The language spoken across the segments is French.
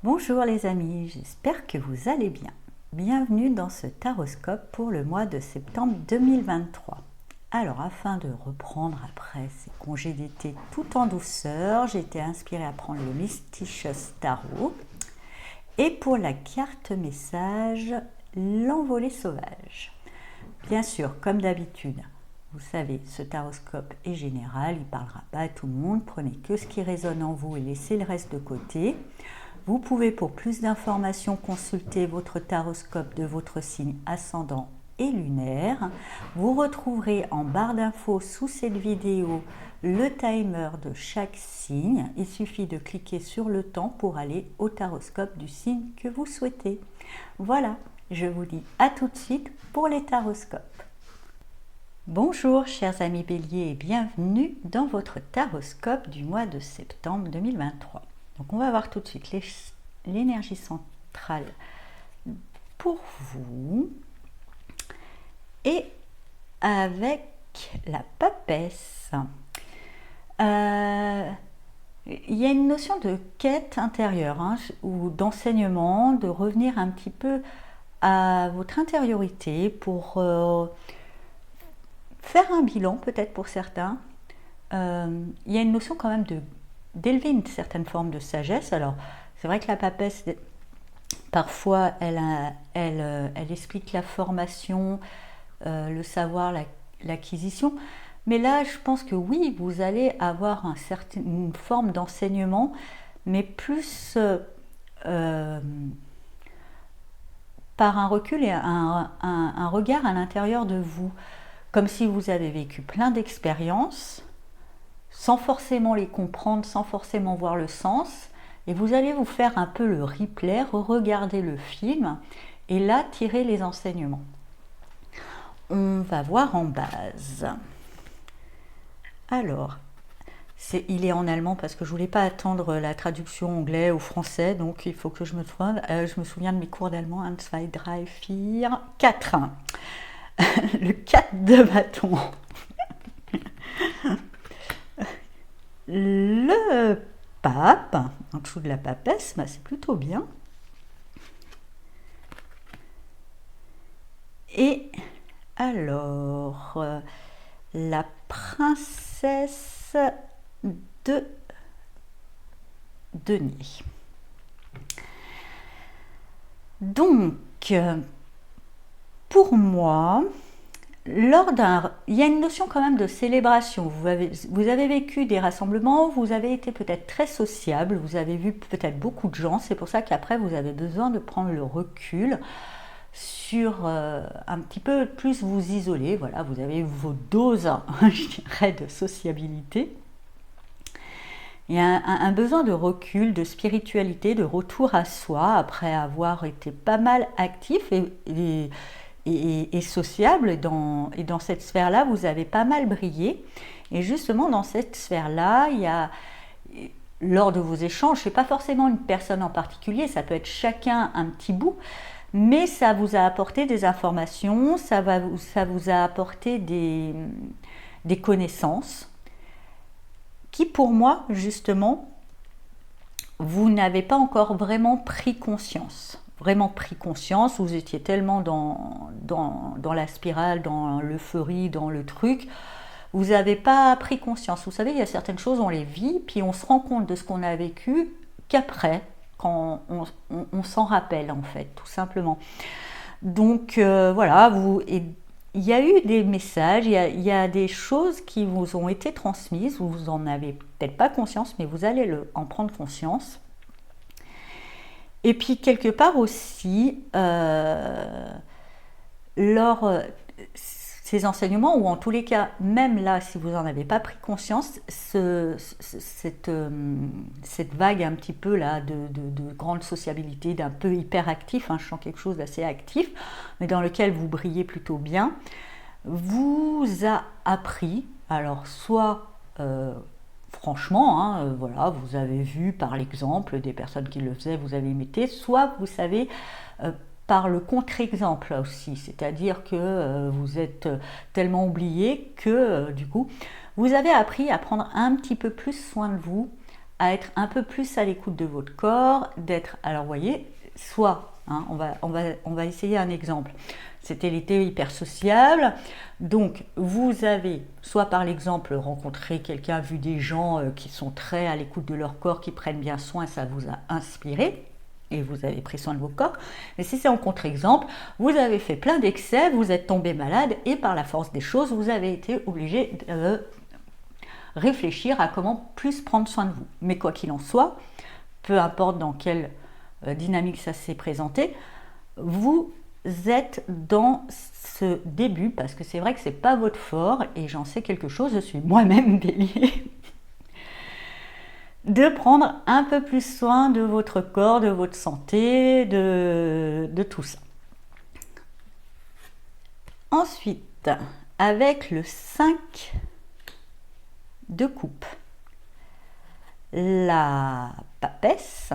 Bonjour les amis, j'espère que vous allez bien. Bienvenue dans ce taroscope pour le mois de septembre 2023. Alors afin de reprendre après ces congés d'été tout en douceur, j'ai été inspirée à prendre le Mysticious Tarot. Et pour la carte message, l'envolée sauvage. Bien sûr, comme d'habitude, vous savez, ce taroscope est général, il ne parlera pas à tout le monde, prenez que ce qui résonne en vous et laissez le reste de côté. Vous pouvez pour plus d'informations consulter votre taroscope de votre signe ascendant et lunaire. Vous retrouverez en barre d'infos sous cette vidéo le timer de chaque signe. Il suffit de cliquer sur le temps pour aller au taroscope du signe que vous souhaitez. Voilà, je vous dis à tout de suite pour les taroscopes. Bonjour chers amis Bélier et bienvenue dans votre taroscope du mois de septembre 2023. Donc on va voir tout de suite l'énergie centrale pour vous et avec la papesse. Il y a une notion de quête intérieure ou d'enseignement, de revenir un petit peu à votre intériorité pour faire un bilan peut-être pour certains. Il y a une notion quand même d'élever une certaine forme de sagesse. Alors, c'est vrai que la papesse, parfois, elle explique la formation, le savoir, l'acquisition. Mais là, je pense que oui, vous allez avoir une forme d'enseignement, mais plus par un recul et un regard à l'intérieur de vous. Comme si vous avez vécu plein d'expériences, sans forcément les comprendre, sans forcément voir le sens, et vous allez vous faire un peu le replay, regarder le film, et là tirer les enseignements. On va voir en base. Alors, il est en allemand parce que je ne voulais pas attendre la traduction anglais ou français, donc il faut que je me souvienne de mes cours d'allemand. 1, 2, 3, 4, 4. Le 4 de bâton. Le pape, en dessous de la papesse, c'est plutôt bien. Et alors, la princesse de denier. Donc, pour moi, il y a une notion quand même de célébration. Vous avez vécu des rassemblements, vous avez été peut-être très sociable, vous avez vu peut-être beaucoup de gens, c'est pour ça qu'après vous avez besoin de prendre le recul sur un petit peu plus vous isoler. Voilà, vous avez vos doses, je dirais, de sociabilité. Il y a un besoin de recul, de spiritualité, de retour à soi après avoir été pas mal actif et sociable, et dans cette sphère-là, vous avez pas mal brillé. Et justement, dans cette sphère-là, il y a, lors de vos échanges, c'est pas forcément une personne en particulier, ça peut être chacun un petit bout, mais ça vous a apporté des informations, ça vous a apporté des connaissances qui, pour moi, justement, vous n'avez pas encore vraiment pris conscience. Vous étiez tellement dans la spirale, dans l'euphorie, dans le truc, vous n'avez pas pris conscience. Vous savez, il y a certaines choses, on les vit, puis on se rend compte de ce qu'on a vécu qu'après, quand on s'en rappelle en fait, tout simplement. Donc voilà, il y a eu des messages, il y a des choses qui vous ont été transmises, vous en avez peut-être pas conscience, mais vous allez en prendre conscience. Et puis quelque part aussi, ces enseignements, ou en tous les cas, même là, si vous n'en avez pas pris conscience, cette vague un petit peu là de grande sociabilité, d'un peu hyperactif, je sens quelque chose d'assez actif, mais dans lequel vous brillez plutôt bien, vous a appris, alors soit franchement, voilà, vous avez vu par l'exemple des personnes qui le faisaient, vous avez imité, soit vous savez par le contre-exemple aussi, c'est-à-dire que vous êtes tellement oublié que du coup, vous avez appris à prendre un petit peu plus soin de vous, à être un peu plus à l'écoute de votre corps, d'être, alors vous voyez, soit, hein, on va essayer un exemple. C'était l'été hyper sociable, donc vous avez, soit par l'exemple, rencontré quelqu'un, vu des gens qui sont très à l'écoute de leur corps, qui prennent bien soin, ça vous a inspiré, et vous avez pris soin de vos corps. Mais si c'est en contre-exemple, vous avez fait plein d'excès, vous êtes tombé malade, et par la force des choses, vous avez été obligé de réfléchir à comment plus prendre soin de vous. Mais quoi qu'il en soit, peu importe dans quelle dynamique ça s'est présenté, vous êtes dans ce début, parce que c'est vrai que c'est pas votre fort, et j'en sais quelque chose, je suis moi-même Bélier, de prendre un peu plus soin de votre corps, de votre santé, de tout ça. Ensuite, avec le 5 de coupe, la papesse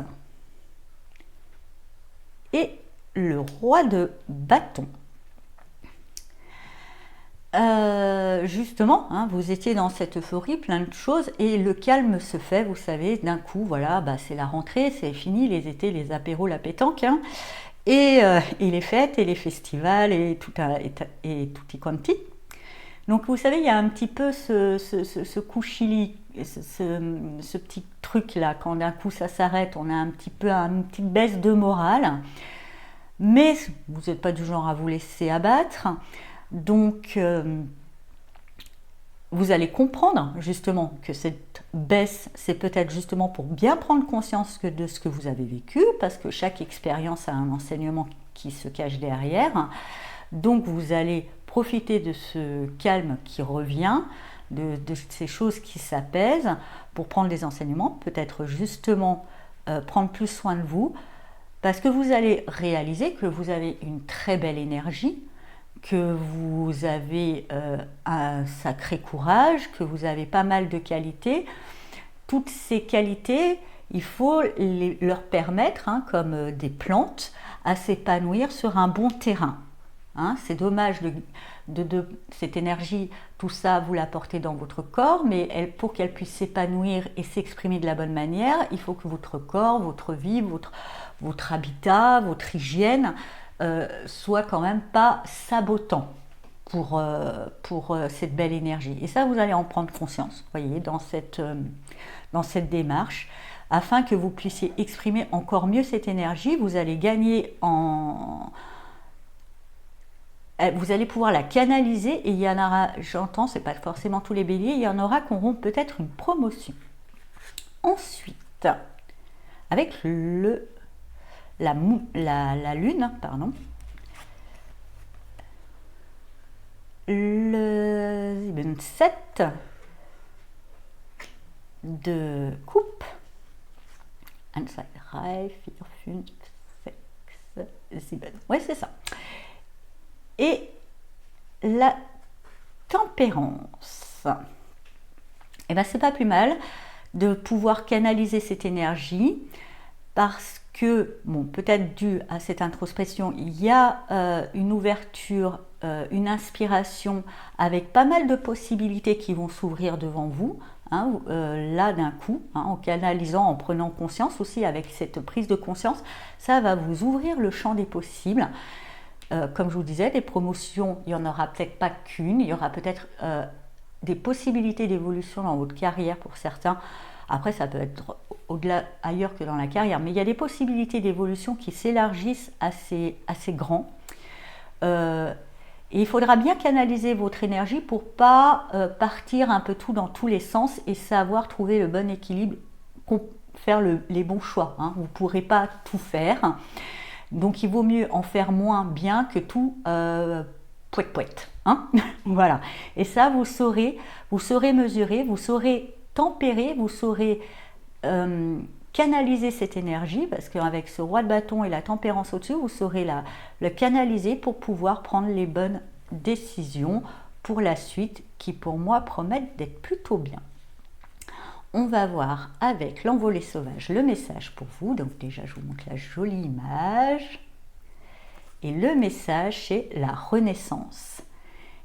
et le roi de bâton. Justement, hein, vous étiez dans cette euphorie, plein de choses, et le calme se fait, vous savez, d'un coup, voilà, c'est la rentrée, c'est fini, les étés, les apéros, la pétanque, hein, et les fêtes, et les festivals, et tutti quanti. Donc vous savez, il y a un petit peu ce coup chili, ce petit truc là, quand d'un coup ça s'arrête, on a un petit peu une petite baisse de morale, mais vous n'êtes pas du genre à vous laisser abattre, donc vous allez comprendre justement que cette baisse, c'est peut-être justement pour bien prendre conscience de ce que vous avez vécu, parce que chaque expérience a un enseignement qui se cache derrière, donc vous allez profiter de ce calme qui revient, de ces choses qui s'apaisent, pour prendre des enseignements, peut-être justement prendre plus soin de vous, parce que vous allez réaliser que vous avez une très belle énergie, que vous avez un sacré courage, que vous avez pas mal de qualités. Toutes ces qualités, il faut leur permettre, hein, comme des plantes, à s'épanouir sur un bon terrain. Hein, c'est dommage de cette énergie, tout ça, vous l'apportez dans votre corps, mais pour qu'elle puisse s'épanouir et s'exprimer de la bonne manière, il faut que votre corps, votre vie, votre habitat, votre hygiène soit quand même pas sabotant pour cette belle énergie. Et ça, vous allez en prendre conscience, voyez, dans cette démarche. Afin que vous puissiez exprimer encore mieux cette énergie, vous allez gagner vous allez pouvoir la canaliser, et il y en aura, j'entends, c'est pas forcément tous les béliers, il y en aura qui auront peut-être une promotion. Ensuite, avec la lune, pardon, le 7 de coupe, 1, 2, 3, 4, 5, 6, 7, ouais, c'est ça. Et la tempérance, et ben c'est pas plus mal de pouvoir canaliser cette énergie, parce que, bon, peut-être dû à cette introspection, il y a une ouverture, une inspiration avec pas mal de possibilités qui vont s'ouvrir devant vous, hein, là d'un coup, hein, en canalisant, en prenant conscience aussi, avec cette prise de conscience, ça va vous ouvrir le champ des possibles. Comme je vous disais, des promotions, il n'y en aura peut-être pas qu'une, il y aura peut-être des possibilités d'évolution dans votre carrière pour certains. Après, ça peut être au-delà, ailleurs que dans la carrière, mais il y a des possibilités d'évolution qui s'élargissent assez grand. Et il faudra bien canaliser votre énergie pour ne pas partir un peu tout dans tous les sens, et savoir trouver le bon équilibre, faire les bons choix. Hein. Vous ne pourrez pas tout faire. Donc il vaut mieux en faire moins bien que tout pouet-pouet. Hein. Voilà. Et ça, vous saurez mesurer, vous saurez tempérer, vous saurez canaliser cette énergie, parce qu'avec ce roi de bâton et la tempérance au-dessus, vous saurez le canaliser pour pouvoir prendre les bonnes décisions pour la suite, qui pour moi promettent d'être plutôt bien. On va voir avec l'envolée sauvage le message pour vous. Donc déjà, je vous montre la jolie image. Et le message, c'est la renaissance.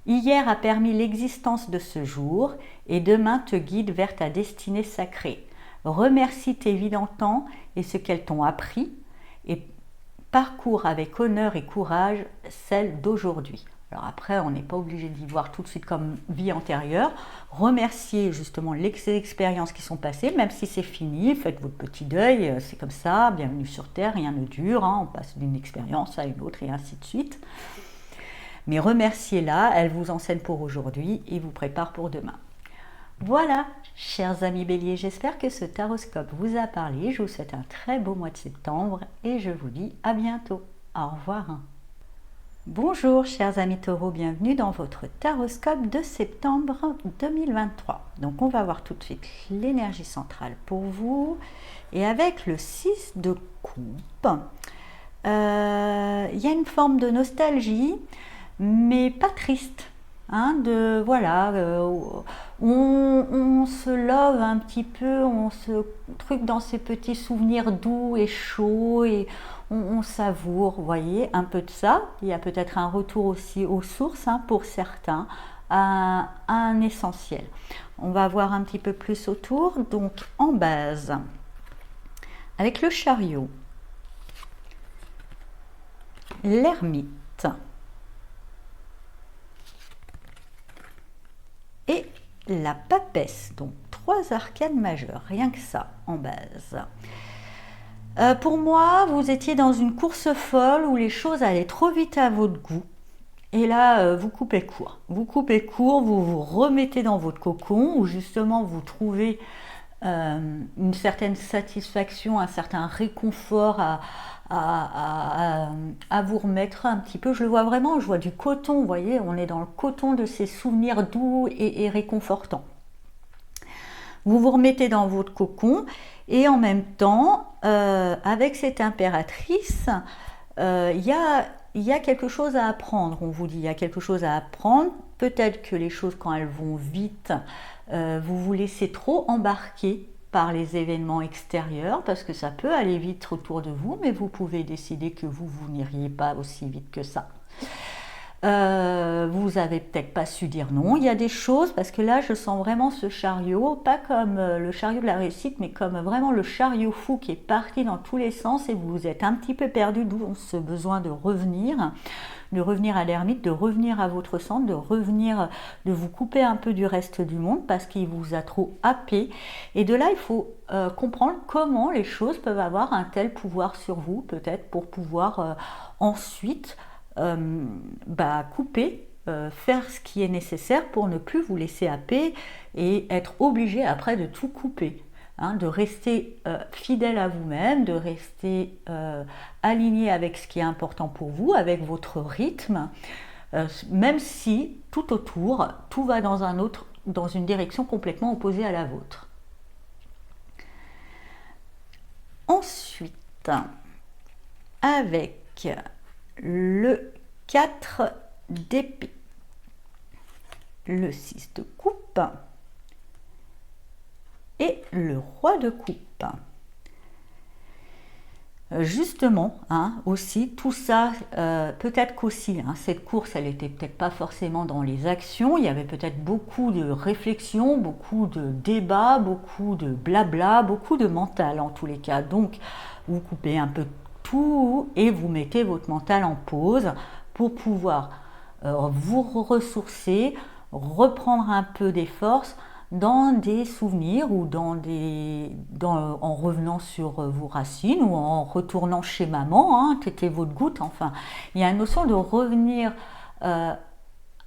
Hier a permis l'existence de ce jour, et demain te guide vers ta destinée sacrée. Remercie tes vies d'antan et ce qu'elles t'ont appris, et parcours avec honneur et courage celle d'aujourd'hui. Alors après, on n'est pas obligé d'y voir tout de suite comme vie antérieure. Remerciez justement les expériences qui sont passées, même si c'est fini, faites votre petit deuil, c'est comme ça, bienvenue sur Terre, rien ne dure, hein, on passe d'une expérience à une autre et ainsi de suite. Mais remerciez-la, elle vous enseigne pour aujourd'hui et vous prépare pour demain. Voilà, chers amis Bélier, j'espère que ce taroscope vous a parlé. Je vous souhaite un très beau mois de septembre et je vous dis à bientôt. Au revoir. Bonjour chers amis Taureaux, bienvenue dans votre taroscope de septembre 2023. Donc on va voir tout de suite l'énergie centrale pour vous. Et avec le 6 de coupe, il y a une forme de nostalgie, mais pas triste. Hein, on se love un petit peu, on se truc dans ces petits souvenirs doux et chauds et on savoure, vous voyez, un peu de ça. Il y a peut-être un retour aussi aux sources, hein, pour certains, à un essentiel. On va voir un petit peu plus autour, donc en base, avec le chariot, l'ermite et la papesse, donc 3 arcanes majeures, rien que ça en base. Pour moi, vous étiez dans une course folle où les choses allaient trop vite à votre goût. Et là, vous coupez court. Vous coupez court, vous vous remettez dans votre cocon où justement vous trouvez une certaine satisfaction, un certain réconfort à vous remettre un petit peu. Je le vois vraiment, je vois du coton, vous voyez, on est dans le coton de ces souvenirs doux et réconfortants. Vous vous remettez dans votre cocon et en même temps, avec cette impératrice, il y a quelque chose à apprendre, on vous dit, il y a quelque chose à apprendre. Peut-être que les choses, quand elles vont vite, vous vous laissez trop embarquer par les événements extérieurs, parce que ça peut aller vite autour de vous, mais vous pouvez décider que vous n'iriez pas aussi vite que ça. Vous avez peut-être pas su dire non. Il y a des choses, parce que là je sens vraiment ce chariot, pas comme le chariot de la réussite, mais comme vraiment le chariot fou qui est parti dans tous les sens et vous êtes un petit peu perdu, d'où ce besoin de revenir à l'ermite, de revenir à votre centre, de vous couper un peu du reste du monde parce qu'il vous a trop happé. Et de là, il faut comprendre comment les choses peuvent avoir un tel pouvoir sur vous, peut-être pour pouvoir ensuite couper, faire ce qui est nécessaire pour ne plus vous laisser happer et être obligé après de tout couper, hein, de rester fidèle à vous-même, de rester aligné avec ce qui est important pour vous, avec votre rythme, même si tout autour, tout va dans une direction complètement opposée à la vôtre. Ensuite, avec le 4 d'épée, le 6 de coupe et le roi de coupe. Justement, hein, aussi, tout ça, peut-être qu'aussi, hein, cette course, elle n'était peut-être pas forcément dans les actions, il y avait peut-être beaucoup de réflexion, beaucoup de débats, beaucoup de blabla, beaucoup de mental en tous les cas. Donc, vous coupez un peu tout et vous mettez votre mental en pause pour pouvoir vous ressourcer, reprendre un peu des forces dans des souvenirs ou en revenant sur vos racines ou en retournant chez maman, hein, t'étais votre goutte, enfin. Il y a une notion de revenir à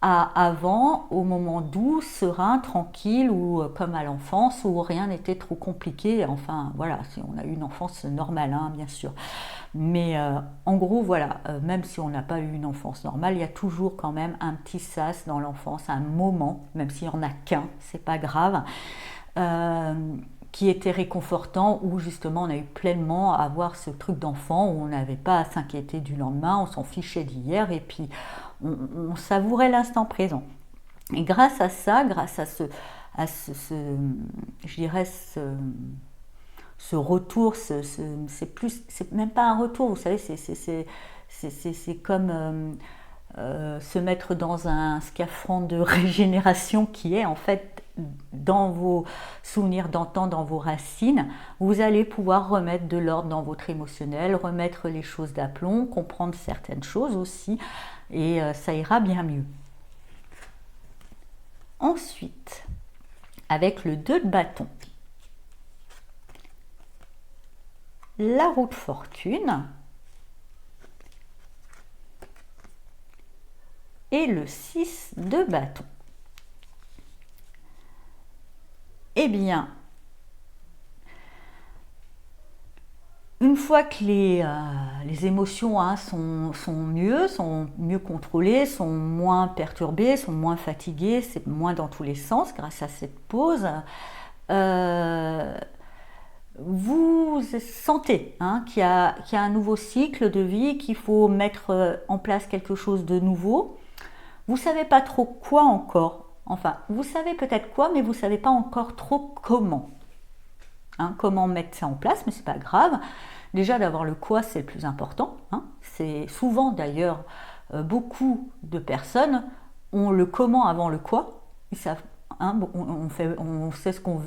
avant, au moment doux, serein, tranquille, ou comme à l'enfance, où rien n'était trop compliqué. Enfin, voilà, si on a eu une enfance normale, hein, bien sûr. Mais en gros, voilà, même si on n'a pas eu une enfance normale, il y a toujours quand même un petit sas dans l'enfance, un moment, même s'il n'y en a qu'un, c'est pas grave, qui était réconfortant, où justement on a eu pleinement à avoir ce truc d'enfant, où on n'avait pas à s'inquiéter du lendemain, on s'en fichait d'hier, et puis on savourait l'instant présent. Et grâce à ça, grâce à je dirais, ce retour, c'est même pas un retour, vous savez, c'est comme se mettre dans un scaphandre de régénération qui est en fait dans vos souvenirs d'antan, dans vos racines, vous allez pouvoir remettre de l'ordre dans votre émotionnel, remettre les choses d'aplomb, comprendre certaines choses aussi, et ça ira bien mieux. Ensuite, avec le 2 de bâton, la roue de fortune et le 6 de bâton. Eh bien, une fois que les émotions sont mieux contrôlées, sont moins perturbées, sont moins fatiguées, c'est moins dans tous les sens grâce à cette pause, vous sentez qu'il y a un nouveau cycle de vie, qu'il faut mettre en place quelque chose de nouveau. Vous ne savez pas trop quoi encore. Enfin, vous savez peut-être quoi, mais vous ne savez pas encore trop comment. Comment mettre ça en place, mais c'est pas grave. Déjà, d'avoir le quoi, c'est le plus important. C'est souvent d'ailleurs, beaucoup de personnes ont le comment avant le quoi. Ils savent, on sait ce qu'on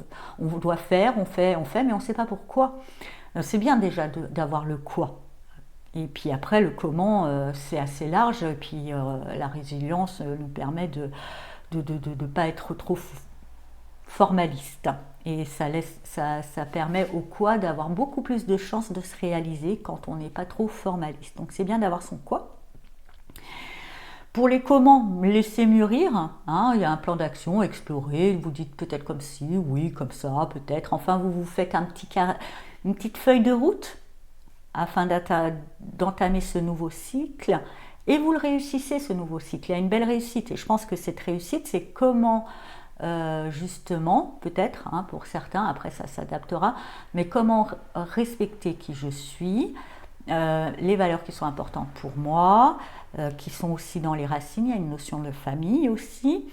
doit faire, on fait, mais on ne sait pas pourquoi. C'est bien déjà d'avoir le quoi. Et puis après, le comment, c'est assez large. Et puis la résilience nous permet de ne pas être trop formaliste. Et ça permet au quoi d'avoir beaucoup plus de chances de se réaliser quand on n'est pas trop formaliste. Donc c'est bien d'avoir son quoi. Pour les comment, laissez mûrir. Il y a un plan d'action, explorer. Vous dites peut-être comme ci, oui, comme ça, peut-être. Enfin, vous faites une petite feuille de route afin d'entamer ce nouveau cycle. Et vous le réussissez, ce nouveau cycle. Il y a une belle réussite. Et je pense que cette réussite, c'est comment, justement, peut-être, pour certains, après ça s'adaptera, mais comment respecter qui je suis, les valeurs qui sont importantes pour moi, qui sont aussi dans les racines. Il y a une notion de famille aussi.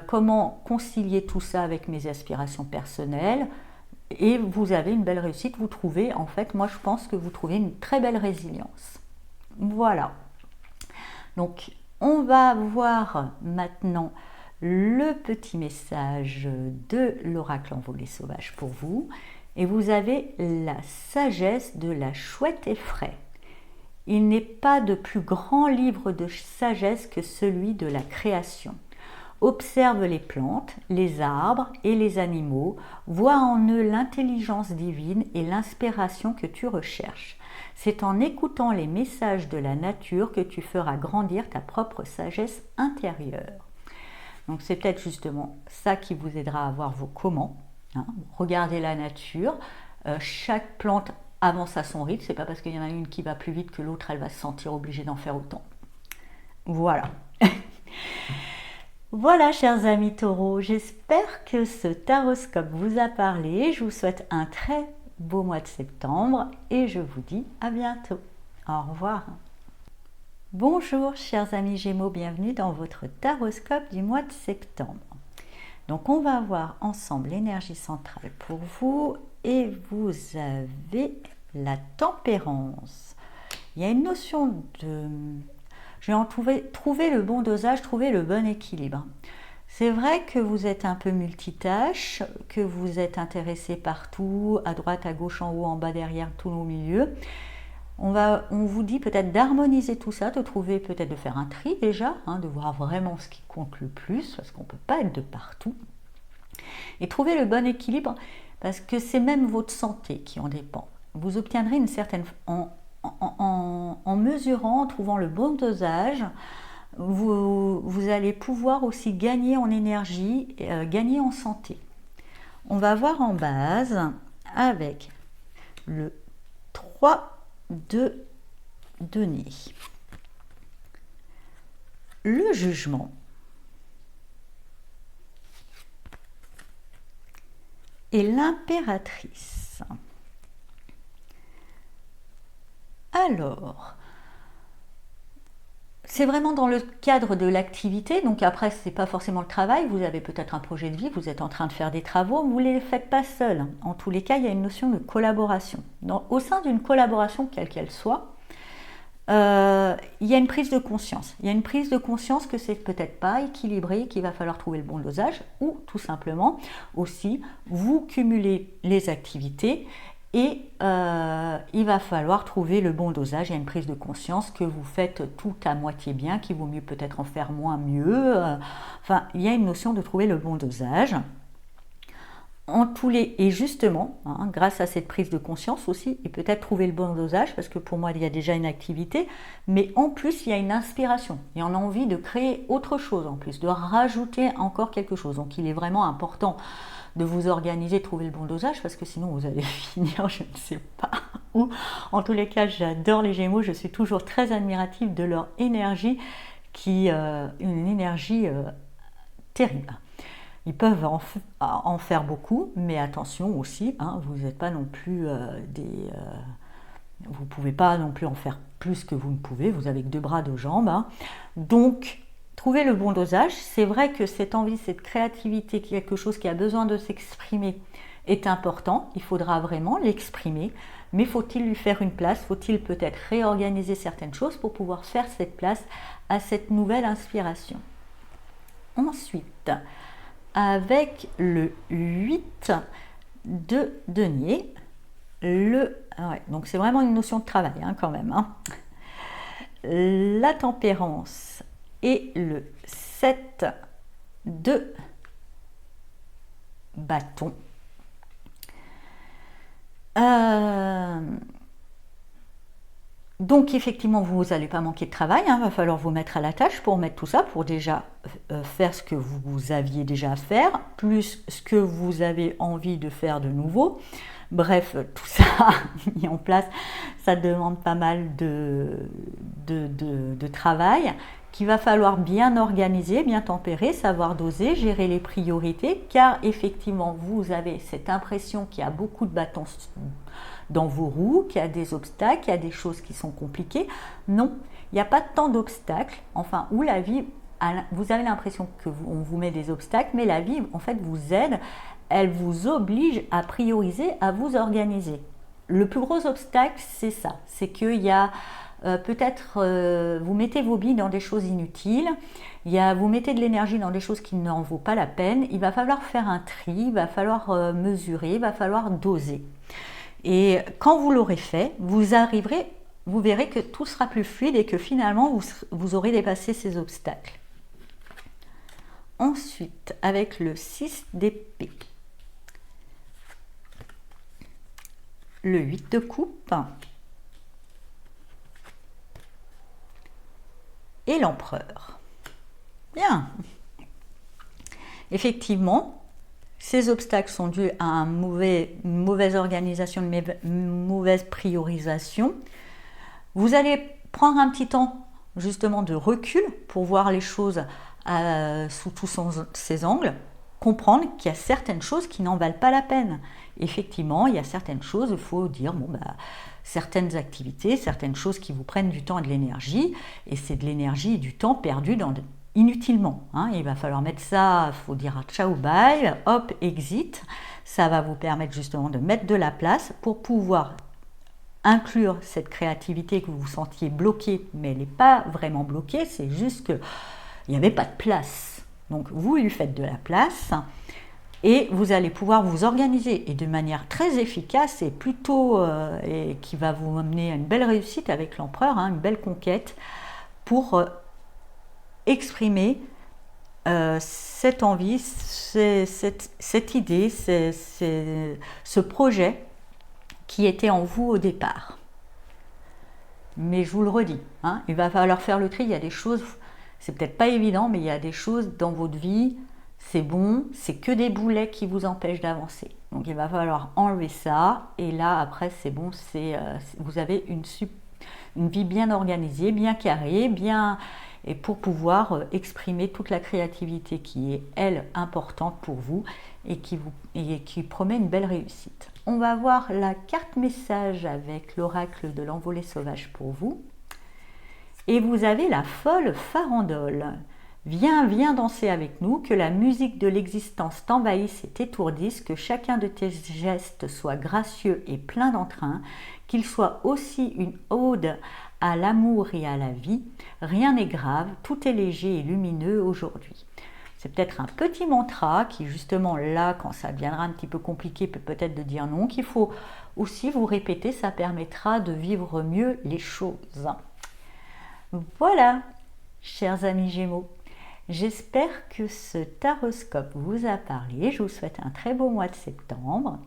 Comment concilier tout ça avec mes aspirations personnelles. Et vous avez une belle réussite. Vous trouvez, en fait, moi je pense que vous trouvez une très belle résilience. Voilà. Donc, on va voir maintenant le petit message de l'oracle envolé sauvage pour vous. Et vous avez la sagesse de la chouette effraie. Il n'est pas de plus grand livre de sagesse que celui de la création. Observe les plantes, les arbres et les animaux, vois en eux l'intelligence divine et l'inspiration que tu recherches. C'est en écoutant les messages de la nature que tu feras grandir ta propre sagesse intérieure. Donc c'est peut-être justement ça qui vous aidera à voir vos comment. Regardez la nature, chaque plante avance à son rythme, c'est pas parce qu'il y en a une qui va plus vite que l'autre elle va se sentir obligée d'en faire autant. Voilà. Voilà, chers amis taureaux, j'espère que ce taroscope vous a parlé. Je vous souhaite un très beau mois de septembre et je vous dis à bientôt. Au revoir. Bonjour, chers amis Gémeaux, bienvenue dans votre taroscope du mois de septembre. Donc, on va voir ensemble l'énergie centrale pour vous et vous avez la tempérance. Il y a une notion de... Je vais trouver le bon dosage, trouver le bon équilibre. C'est vrai que vous êtes un peu multitâche, que vous êtes intéressé partout, à droite, à gauche, en haut, en bas, derrière, tout au milieu. On vous dit peut-être d'harmoniser tout ça, de trouver peut-être de faire un tri déjà, de voir vraiment ce qui compte le plus, parce qu'on ne peut pas être de partout. Et trouver le bon équilibre, parce que c'est même votre santé qui en dépend. Vous obtiendrez une certaine... En mesurant, en trouvant le bon dosage, vous allez pouvoir aussi gagner en énergie, gagner en santé. On va voir en base avec le 3 de denier. Le jugement. Et l'impératrice. Alors, c'est vraiment dans le cadre de l'activité, donc après c'est pas forcément le travail, vous avez peut-être un projet de vie, vous êtes en train de faire des travaux, vous ne les faites pas seul. En tous les cas, il y a une notion de collaboration. Au sein d'une collaboration, quelle qu'elle soit, il y a une prise de conscience. Il y a une prise de conscience que c'est peut-être pas équilibré, qu'il va falloir trouver le bon dosage, ou tout simplement aussi vous cumulez les activités et il va falloir trouver le bon dosage. Il y a une prise de conscience que vous faites tout à moitié bien, qu'il vaut mieux peut-être en faire moins mieux. Enfin, il y a une notion de trouver le bon dosage. Et justement, hein, grâce à cette prise de conscience aussi, et peut-être trouver le bon dosage, parce que pour moi il y a déjà une activité, mais en plus il y a une inspiration, et on a envie de créer autre chose en plus, de rajouter encore quelque chose. Donc il est vraiment important de vous organiser, de trouver le bon dosage, parce que sinon vous allez finir, je ne sais pas où. En tous les cas, j'adore les Gémeaux, je suis toujours très admirative de leur énergie, une énergie terrible. Ils peuvent en faire beaucoup, mais attention aussi, hein, vous n'êtes pas non plus vous ne pouvez pas non plus en faire plus que vous ne pouvez, vous avez que 2 bras, 2 jambes. Hein. Donc, trouvez le bon dosage. C'est vrai que cette envie, cette créativité, quelque chose qui a besoin de s'exprimer, est important. Il faudra vraiment l'exprimer, mais faut-il lui faire une place? Faut-il peut-être réorganiser certaines choses pour pouvoir faire cette place à cette nouvelle inspiration? Ensuite, avec le 8 de denier, donc c'est vraiment une notion de travail hein, quand même. Hein. La tempérance et le 7 de bâton. Donc effectivement, vous n'allez pas manquer de travail, il va falloir vous mettre à la tâche pour mettre tout ça, pour déjà faire ce que vous aviez déjà à faire, plus ce que vous avez envie de faire de nouveau. Bref, tout ça mis en place, ça demande pas mal de travail qu'il va falloir bien organiser, bien tempérer, savoir doser, gérer les priorités, car effectivement, vous avez cette impression qu'il y a beaucoup de bâtons dans vos roues, qu'il y a des obstacles, qu'il y a des choses qui sont compliquées. Non, il n'y a pas tant d'obstacles, enfin, où la vie, vous avez l'impression qu'on vous met des obstacles, mais la vie, en fait, vous aide, elle vous oblige à prioriser, à vous organiser. Le plus gros obstacle, c'est ça, c'est qu'il y a peut-être, vous mettez vos billes dans des choses inutiles, vous mettez de l'énergie dans des choses qui n'en vaut pas la peine, il va falloir faire un tri, il va falloir mesurer, il va falloir doser. Et quand vous l'aurez fait, vous verrez que tout sera plus fluide et que finalement, vous aurez dépassé ces obstacles. Ensuite, avec le 6 d'épée, le 8 de coupe et l'empereur. Bien. Effectivement, ces obstacles sont dus à une mauvaise organisation, une mauvaise priorisation. Vous allez prendre un petit temps justement de recul pour voir les choses sous tous ces angles, comprendre qu'il y a certaines choses qui n'en valent pas la peine. Effectivement, il y a certaines choses, il faut dire, certaines activités, certaines choses qui vous prennent du temps et de l'énergie, et c'est de l'énergie et du temps perdu inutilement. Hein. Il va falloir mettre ça, il faut dire ciao bye, hop, exit. Ça va vous permettre justement de mettre de la place pour pouvoir inclure cette créativité que vous vous sentiez bloquée, mais elle n'est pas vraiment bloquée, c'est juste qu'il n'y avait pas de place. Donc vous lui faites de la place et vous allez pouvoir vous organiser et de manière très efficace et plutôt et qui va vous amener à une belle réussite avec l'empereur, hein, une belle conquête pour exprimer cette envie, cette idée, ce projet qui était en vous au départ. Mais je vous le redis, hein, il va falloir faire le tri, il y a des choses, c'est peut-être pas évident, mais il y a des choses dans votre vie, c'est bon, c'est que des boulets qui vous empêchent d'avancer. Donc il va falloir enlever ça, et là après c'est bon, vous avez une vie bien organisée, bien carrée, et pour pouvoir exprimer toute la créativité qui est, elle, importante pour vous et qui promet une belle réussite. On va voir la carte message avec l'oracle de l'envolée sauvage pour vous. Et vous avez la folle farandole. Viens danser avec nous, que la musique de l'existence t'envahisse et t'étourdisse, que chacun de tes gestes soit gracieux et plein d'entrain, qu'il soit aussi une ode à l'amour et à la vie. Rien n'est grave, tout est léger et lumineux aujourd'hui. C'est peut-être un petit mantra qui, justement, là, quand ça deviendra un petit peu compliqué, peut peut-être de dire non, qu'il faut aussi vous répéter, ça permettra de vivre mieux les choses. Voilà, chers amis Gémeaux. J'espère que ce taroscope vous a parlé. Je vous souhaite un très beau mois de septembre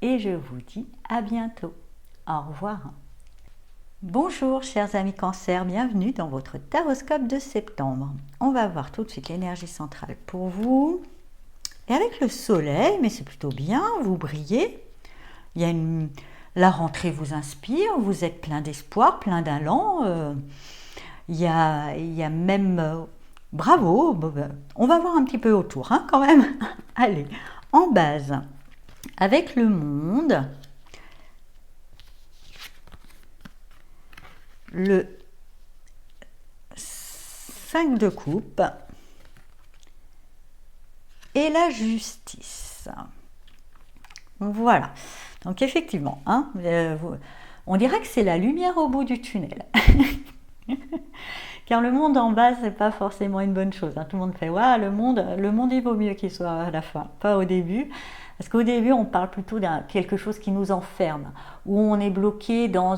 et je vous dis à bientôt. Au revoir. Bonjour chers amis Cancer, bienvenue dans votre taroscope de septembre. On va voir tout de suite l'énergie centrale pour vous. Et avec le soleil, mais c'est plutôt bien, vous brillez. La rentrée vous inspire, vous êtes plein d'espoir, plein d'allant. Il y a même... bravo, on va voir un petit peu autour quand même. Allez, en base, avec le monde, le 5 de coupe et la justice. Voilà, donc effectivement, on dirait que c'est la lumière au bout du tunnel. Car le monde en bas, c'est pas forcément une bonne chose. Tout le monde fait ouais, le monde il vaut mieux qu'il soit à la fin, pas au début. Parce qu'au début, on parle plutôt d'un quelque chose qui nous enferme, où on est bloqué dans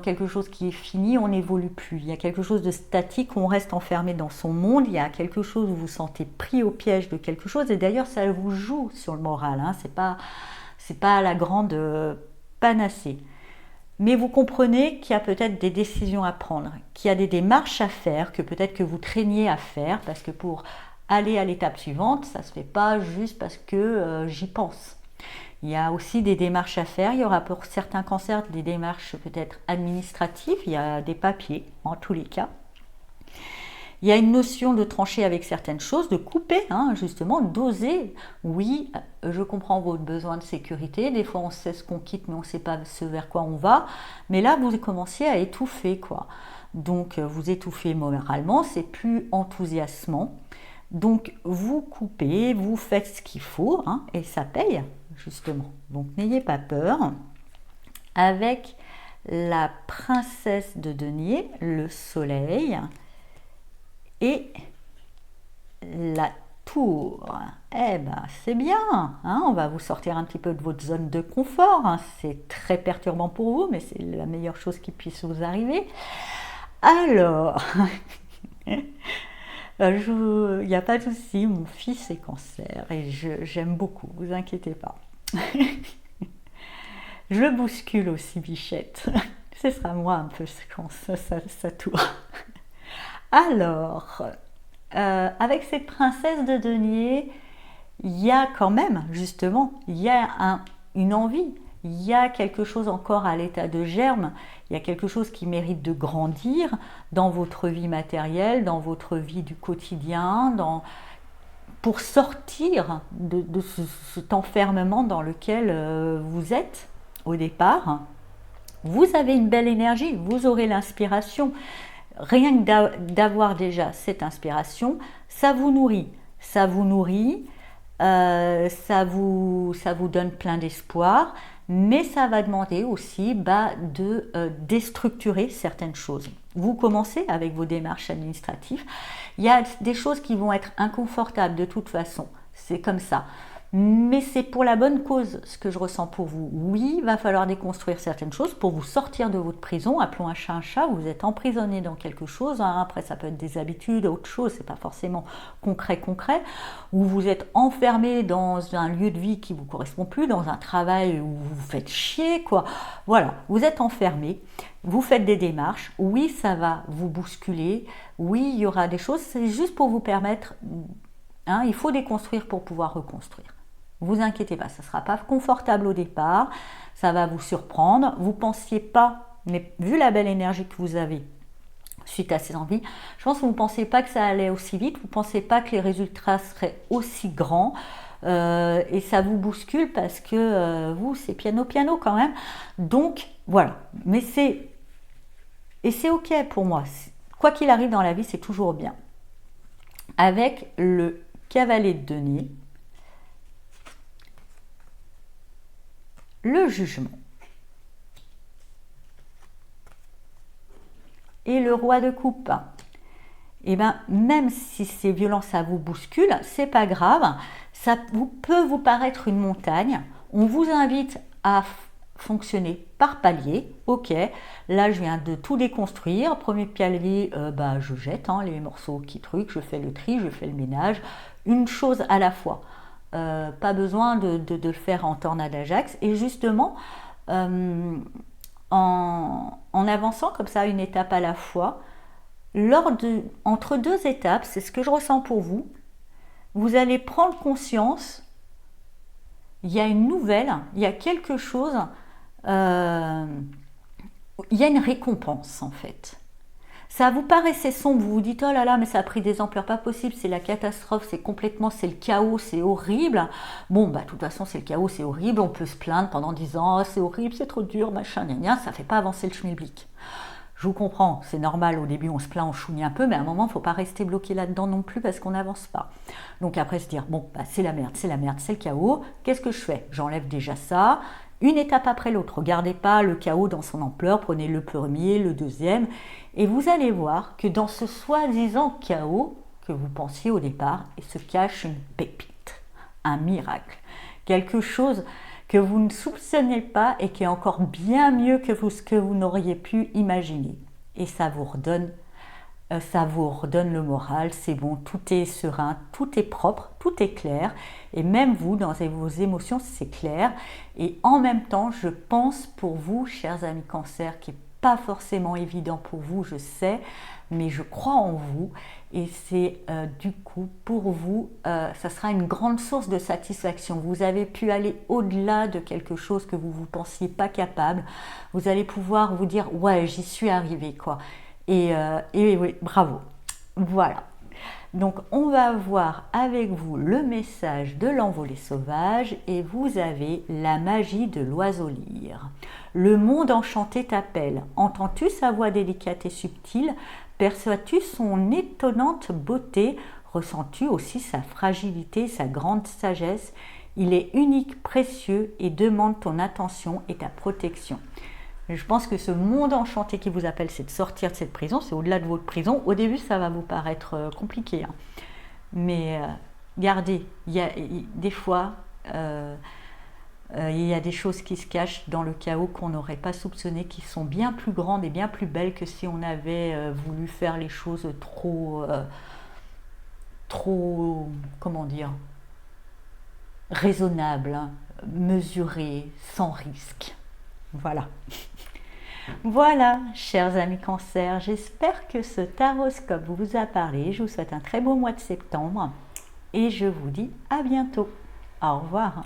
quelque chose qui est fini, on n'évolue plus. Il y a quelque chose de statique, on reste enfermé dans son monde. Il y a quelque chose où vous vous sentez pris au piège de quelque chose. Et d'ailleurs, ça vous joue sur le moral. C'est pas la grande panacée. Mais vous comprenez qu'il y a peut-être des décisions à prendre, qu'il y a des démarches à faire, que peut-être que vous traîniez à faire, parce que pour aller à l'étape suivante, ça ne se fait pas juste parce que j'y pense. Il y a aussi des démarches à faire, il y aura pour certains cancers des démarches peut-être administratives, il y a des papiers en tous les cas. Il y a une notion de trancher avec certaines choses, de couper, justement, d'oser. Oui, je comprends votre besoin de sécurité. Des fois, on sait ce qu'on quitte, mais on ne sait pas ce vers quoi on va. Mais là, vous commencez à étouffer, quoi. Donc, vous étouffez moralement, c'est plus enthousiasmant. Donc, vous coupez, vous faites ce qu'il faut, et ça paye, justement. Donc, n'ayez pas peur. Avec la princesse de denier, le soleil... et la tour. Eh ben, c'est bien, on va vous sortir un petit peu de votre zone de confort. C'est très perturbant pour vous, mais c'est la meilleure chose qui puisse vous arriver. Alors, il n'y a pas de souci, mon fils est cancer et j'aime beaucoup, vous inquiétez pas. Je le bouscule aussi, Bichette. Ce sera moi un peu quand ça tourne. Alors, avec cette princesse de denier, il y a quand même, justement, il y a une envie, il y a quelque chose encore à l'état de germe, il y a quelque chose qui mérite de grandir dans votre vie matérielle, dans votre vie du quotidien, pour sortir de cet enfermement dans lequel vous êtes au départ. Vous avez une belle énergie, vous aurez l'inspiration. Rien que d'avoir déjà cette inspiration, ça vous nourrit, ça vous donne plein d'espoir, mais ça va demander aussi de déstructurer certaines choses. Vous commencez avec vos démarches administratives, il y a des choses qui vont être inconfortables de toute façon, c'est comme ça. Mais c'est pour la bonne cause ce que je ressens pour vous. Oui, il va falloir déconstruire certaines choses pour vous sortir de votre prison. Appelons un chat, vous êtes emprisonné dans quelque chose. Après, ça peut être des habitudes, autre chose, c'est pas forcément concret. Ou vous êtes enfermé dans un lieu de vie qui vous correspond plus, dans un travail où vous vous faites chier, quoi. Voilà, vous êtes enfermé, vous faites des démarches. Oui, ça va vous bousculer. Oui, il y aura des choses. C'est juste pour vous permettre... il faut déconstruire pour pouvoir reconstruire. Vous inquiétez pas, ça ne sera pas confortable au départ, ça va vous surprendre. Vous ne pensiez pas, mais vu la belle énergie que vous avez suite à ces envies, je pense que vous ne pensiez pas que ça allait aussi vite, vous ne pensez pas que les résultats seraient aussi grands, et ça vous bouscule parce que vous, c'est piano quand même. Donc voilà, mais c'est ok pour moi. Quoi qu'il arrive dans la vie, c'est toujours bien. avec le cavalier de denier, le jugement et le roi de coupe. Et bien, même si c'est violent, ça vous bouscule, c'est pas grave, ça peut vous paraître une montagne. On vous invite à fonctionner par palier. Ok, là je viens de tout déconstruire. Premier palier, je jette les morceaux qui truquent, je fais le tri, je fais le ménage, une chose à la fois. Pas besoin de le faire en tornade Ajax. Et justement, en avançant comme ça, une étape à la fois, entre deux étapes, c'est ce que je ressens pour vous, vous allez prendre conscience, il y a une nouvelle, il y a quelque chose, il y a une récompense en fait. Ça vous paraissait sombre, vous vous dites oh là là, mais ça a pris des ampleurs pas possibles, c'est la catastrophe, c'est le chaos, c'est horrible. Bon, de toute façon, c'est le chaos, c'est horrible, on peut se plaindre pendant 10 ans, oh, c'est horrible, c'est trop dur, machin, gna gna, ça fait pas avancer le schmilblick. Je vous comprends, c'est normal, au début on se plaint, on chouine un peu, mais à un moment il ne faut pas rester bloqué là-dedans non plus parce qu'on n'avance pas. Donc après se dire, c'est la merde, c'est le chaos, qu'est-ce que je fais? J'enlève déjà ça, une étape après l'autre, regardez pas le chaos dans son ampleur, prenez le premier, le deuxième, et vous allez voir que dans ce soi-disant chaos que vous pensiez au départ, il se cache une pépite, un miracle, quelque chose que vous ne soupçonnez pas et qui est encore bien mieux que ce que vous n'auriez pu imaginer. Et ça vous redonne le moral, c'est bon, tout est serein, tout est propre, tout est clair. Et même vous, dans vos émotions, c'est clair. Et en même temps, je pense pour vous, chers amis Cancer, qui n'est pas forcément évident pour vous, je sais, mais je crois en vous. Et c'est du coup, pour vous, ça sera une grande source de satisfaction. Vous avez pu aller au-delà de quelque chose que vous ne pensiez pas capable. Vous allez pouvoir vous dire, ouais, j'y suis arrivé, quoi. Et oui, bravo. Voilà. Donc, on va voir avec vous le message de l'envolée sauvage et vous avez la magie de l'oiseau lyre. Le monde enchanté t'appelle. Entends-tu sa voix délicate et subtile? Perçois-tu son étonnante beauté? Ressens-tu aussi sa fragilité, sa grande sagesse? Il est unique, précieux et demande ton attention et ta protection. Je pense que ce monde enchanté qui vous appelle, c'est de sortir de cette prison, c'est au-delà de votre prison. Au début, ça va vous paraître compliqué. Mais gardez, des fois, il y a des choses qui se cachent dans le chaos qu'on n'aurait pas soupçonné, qui sont bien plus grandes et bien plus belles que si on avait voulu faire les choses trop, comment dire, raisonnables, mesurées, sans risque. Voilà. Voilà, chers amis Cancer, j'espère que ce taroscope vous a parlé. Je vous souhaite un très beau mois de septembre et je vous dis à bientôt. Au revoir.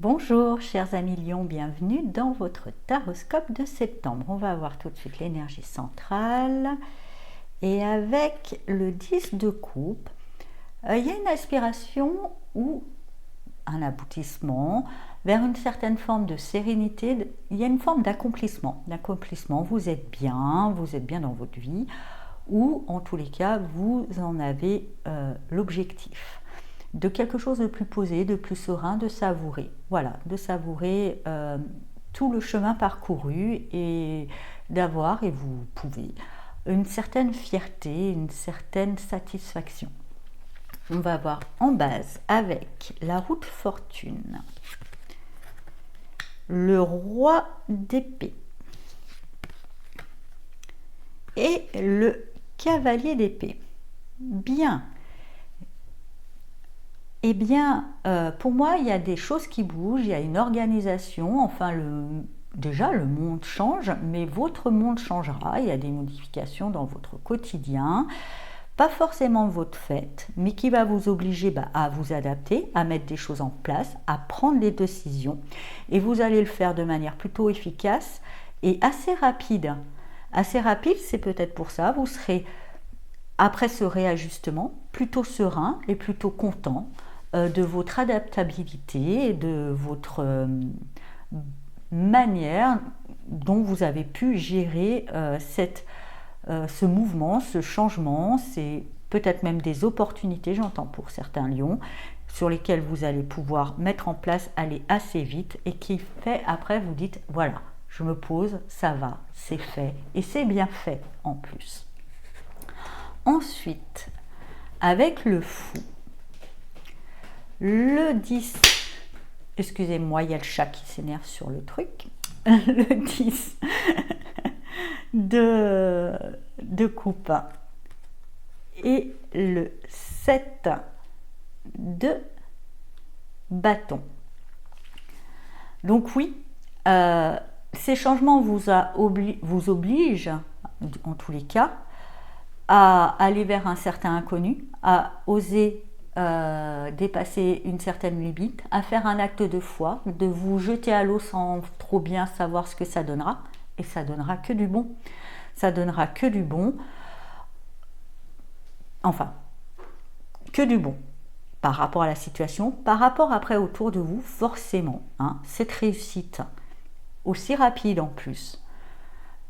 Bonjour, chers amis Lion, bienvenue dans votre taroscope de septembre. On va voir tout de suite l'énergie centrale. Et avec le 10 de coupe, il y a une aspiration ou un aboutissement vers une certaine forme de sérénité. Il y a une forme d'accomplissement. Vous êtes bien dans votre vie, ou en tous les cas, vous en avez l'objectif de quelque chose de plus posé, de plus serein, de savourer. Voilà, de savourer tout le chemin parcouru et d'avoir, et vous pouvez, une certaine fierté, une certaine satisfaction. On va voir en base avec la roue de fortune, le roi d'épée et le cavalier d'épée. Bien. Eh bien, pour moi, il y a des choses qui bougent, il y a une organisation, enfin, déjà le monde change, mais votre monde changera, il y a des modifications dans votre quotidien, pas forcément votre fait, mais qui va vous obliger à vous adapter, à mettre des choses en place, à prendre des décisions, et vous allez le faire de manière plutôt efficace et assez rapide. Assez rapide, c'est peut-être pour ça, vous serez, après ce réajustement, plutôt serein et plutôt content de votre adaptabilité et de votre manière dont vous avez pu gérer ce mouvement, ce changement, peut-être même des opportunités, j'entends pour certains lions, sur lesquels vous allez pouvoir mettre en place, aller assez vite et qui fait après vous dites voilà, je me pose, ça va, c'est fait et c'est bien fait en plus. Ensuite, avec le fou, le 10, excusez-moi, il y a le chat qui s'énerve sur le truc, le 10 de coupe et le 7 de bâton. Donc oui, ces changements vous obligent, en tous les cas, à aller vers un certain inconnu, à oser dépasser une certaine limite, à faire un acte de foi, de vous jeter à l'eau sans trop bien savoir ce que ça donnera, et ça donnera que du bon. Ça donnera que du bon. Enfin, que du bon. Par rapport à la situation, par rapport après autour de vous, forcément, cette réussite, aussi rapide en plus,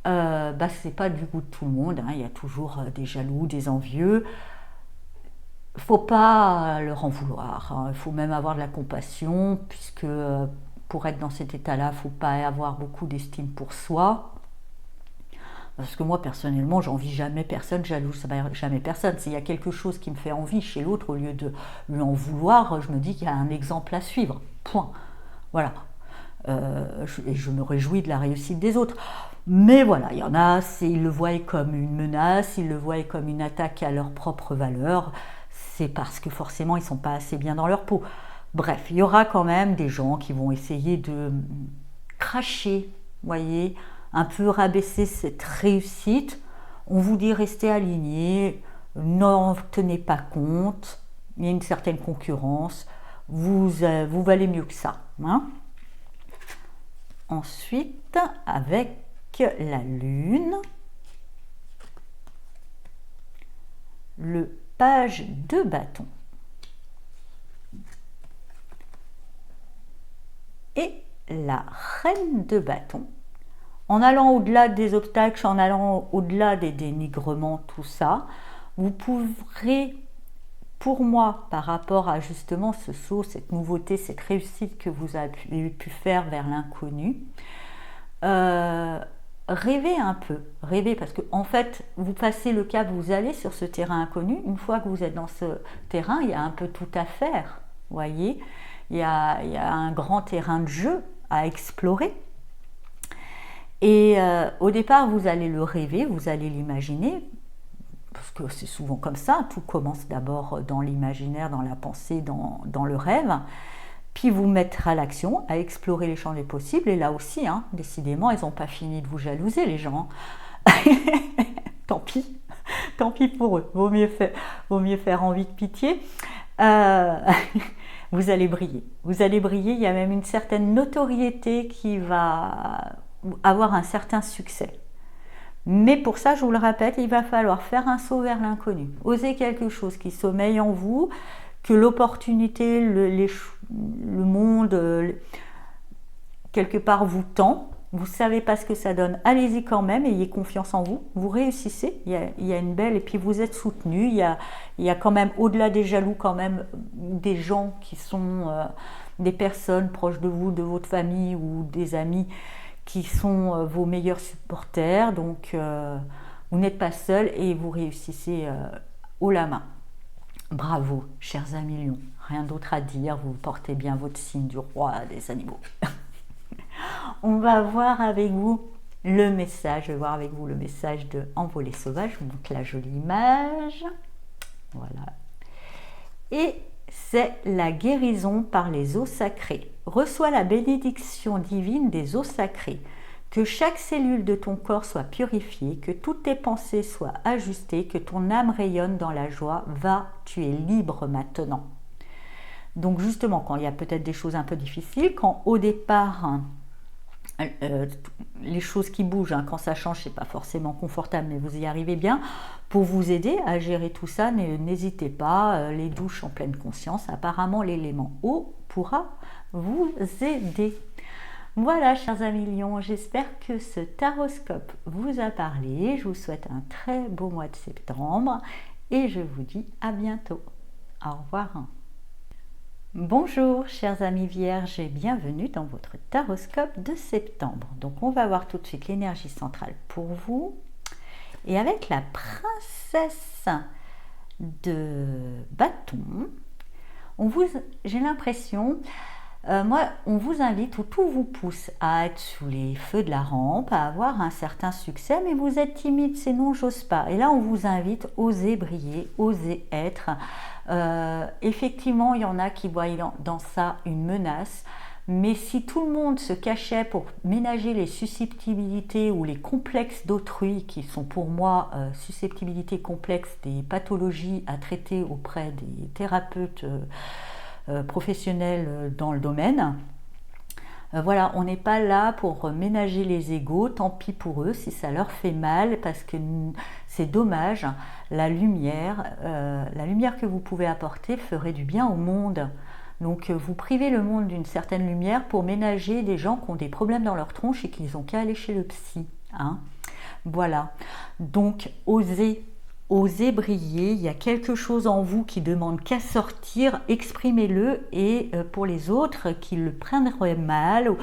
c'est pas du goût de tout le monde, il y a toujours des jaloux, des envieux, faut pas leur en vouloir, il faut même avoir de la compassion, puisque pour être dans cet état-là, faut pas avoir beaucoup d'estime pour soi, parce que moi personnellement j'envie jamais personne, jalouse jamais personne. S'il y a quelque chose qui me fait envie chez l'autre, au lieu de lui en vouloir, je me dis qu'il y a un exemple à suivre, point. Voilà. Je me réjouis de la réussite des autres. Mais voilà, il y en a, ils le voient comme une menace, ils le voient comme une attaque à leur propre valeur, c'est parce que forcément ils ne sont pas assez bien dans leur peau. Bref, il y aura quand même des gens qui vont essayer de cracher, voyez, un peu rabaisser cette réussite. On vous dit restez aligné, n'en tenez pas compte, il y a une certaine concurrence, vous valez mieux que ça. Ensuite, avec la lune, le page de bâton et la reine de bâton. En allant au-delà des obstacles, en allant au-delà des dénigrements, tout ça, vous pourrez, pour moi, par rapport à justement ce saut, cette nouveauté, cette réussite que vous avez pu faire vers l'inconnu, rêvez un peu, rêvez, parce que en fait, vous passez le cap, vous allez sur ce terrain inconnu. Une fois que vous êtes dans ce terrain, il y a un peu tout à faire, voyez. Il y a un grand terrain de jeu à explorer. Et au départ, vous allez le rêver, vous allez l'imaginer, parce que c'est souvent comme ça, tout commence d'abord dans l'imaginaire, dans la pensée, dans le rêve, puis vous mettre à l'action, à explorer les champs des possibles, et là aussi, décidément, ils n'ont pas fini de vous jalouser, les gens. Tant pis pour eux, vaut mieux faire envie de pitié. Vous allez briller, il y a même une certaine notoriété qui va avoir un certain succès. Mais pour ça, je vous le répète, il va falloir faire un saut vers l'inconnu. Oser quelque chose qui sommeille en vous, que l'opportunité, le monde, quelque part vous tend. Vous ne savez pas ce que ça donne. Allez-y quand même, ayez confiance en vous. Vous réussissez, il y a une belle... Et puis vous êtes soutenu. Il y a quand même, au-delà des jaloux, quand même des gens qui sont des personnes proches de vous, de votre famille ou des amis, qui sont vos meilleurs supporters, donc vous n'êtes pas seul et vous réussissez haut la main. Bravo, chers amis lions, rien d'autre à dire, vous portez bien votre signe du roi des animaux. On va voir avec vous le message, je vais voir avec vous le message de Envolée sauvage, je vous montre la jolie image, voilà. Et c'est la guérison par les eaux sacrées. Reçois la bénédiction divine des eaux sacrées. Que chaque cellule de ton corps soit purifiée, que toutes tes pensées soient ajustées, que ton âme rayonne dans la joie. Va, tu es libre maintenant. Donc justement, quand il y a peut-être des choses un peu difficiles, quand au départ, les choses qui bougent, quand ça change, c'est pas forcément confortable, mais vous y arrivez bien. Pour vous aider à gérer tout ça, n'hésitez pas, les douches en pleine conscience, apparemment l'élément eau pourra vous aider. Voilà, chers amis lions, j'espère que ce taroscope vous a parlé. Je vous souhaite un très beau mois de septembre et je vous dis à bientôt. Au revoir. Bonjour chers amis vierges et bienvenue dans votre taroscope de septembre. Donc on va voir tout de suite l'énergie centrale pour vous. Et avec la princesse de bâton, j'ai l'impression, on vous invite ou tout vous pousse à être sous les feux de la rampe, à avoir un certain succès, mais vous êtes timide, c'est non, j'ose pas. Et là, on vous invite, oser briller, oser être. Effectivement, il y en a qui voient dans ça une menace, mais si tout le monde se cachait pour ménager les susceptibilités ou les complexes d'autrui, qui sont pour moi susceptibilités complexes des pathologies à traiter auprès des thérapeutes professionnels dans le domaine, voilà, on n'est pas là pour ménager les égos, tant pis pour eux si ça leur fait mal, parce que c'est dommage, la lumière que vous pouvez apporter ferait du bien au monde. Donc vous privez le monde d'une certaine lumière pour ménager des gens qui ont des problèmes dans leur tronche et qui n'ont qu'à aller chez le psy. Hein. Voilà, donc osez briller, il y a quelque chose en vous qui demande qu'à sortir, exprimez-le, et pour les autres qui le prendraient mal,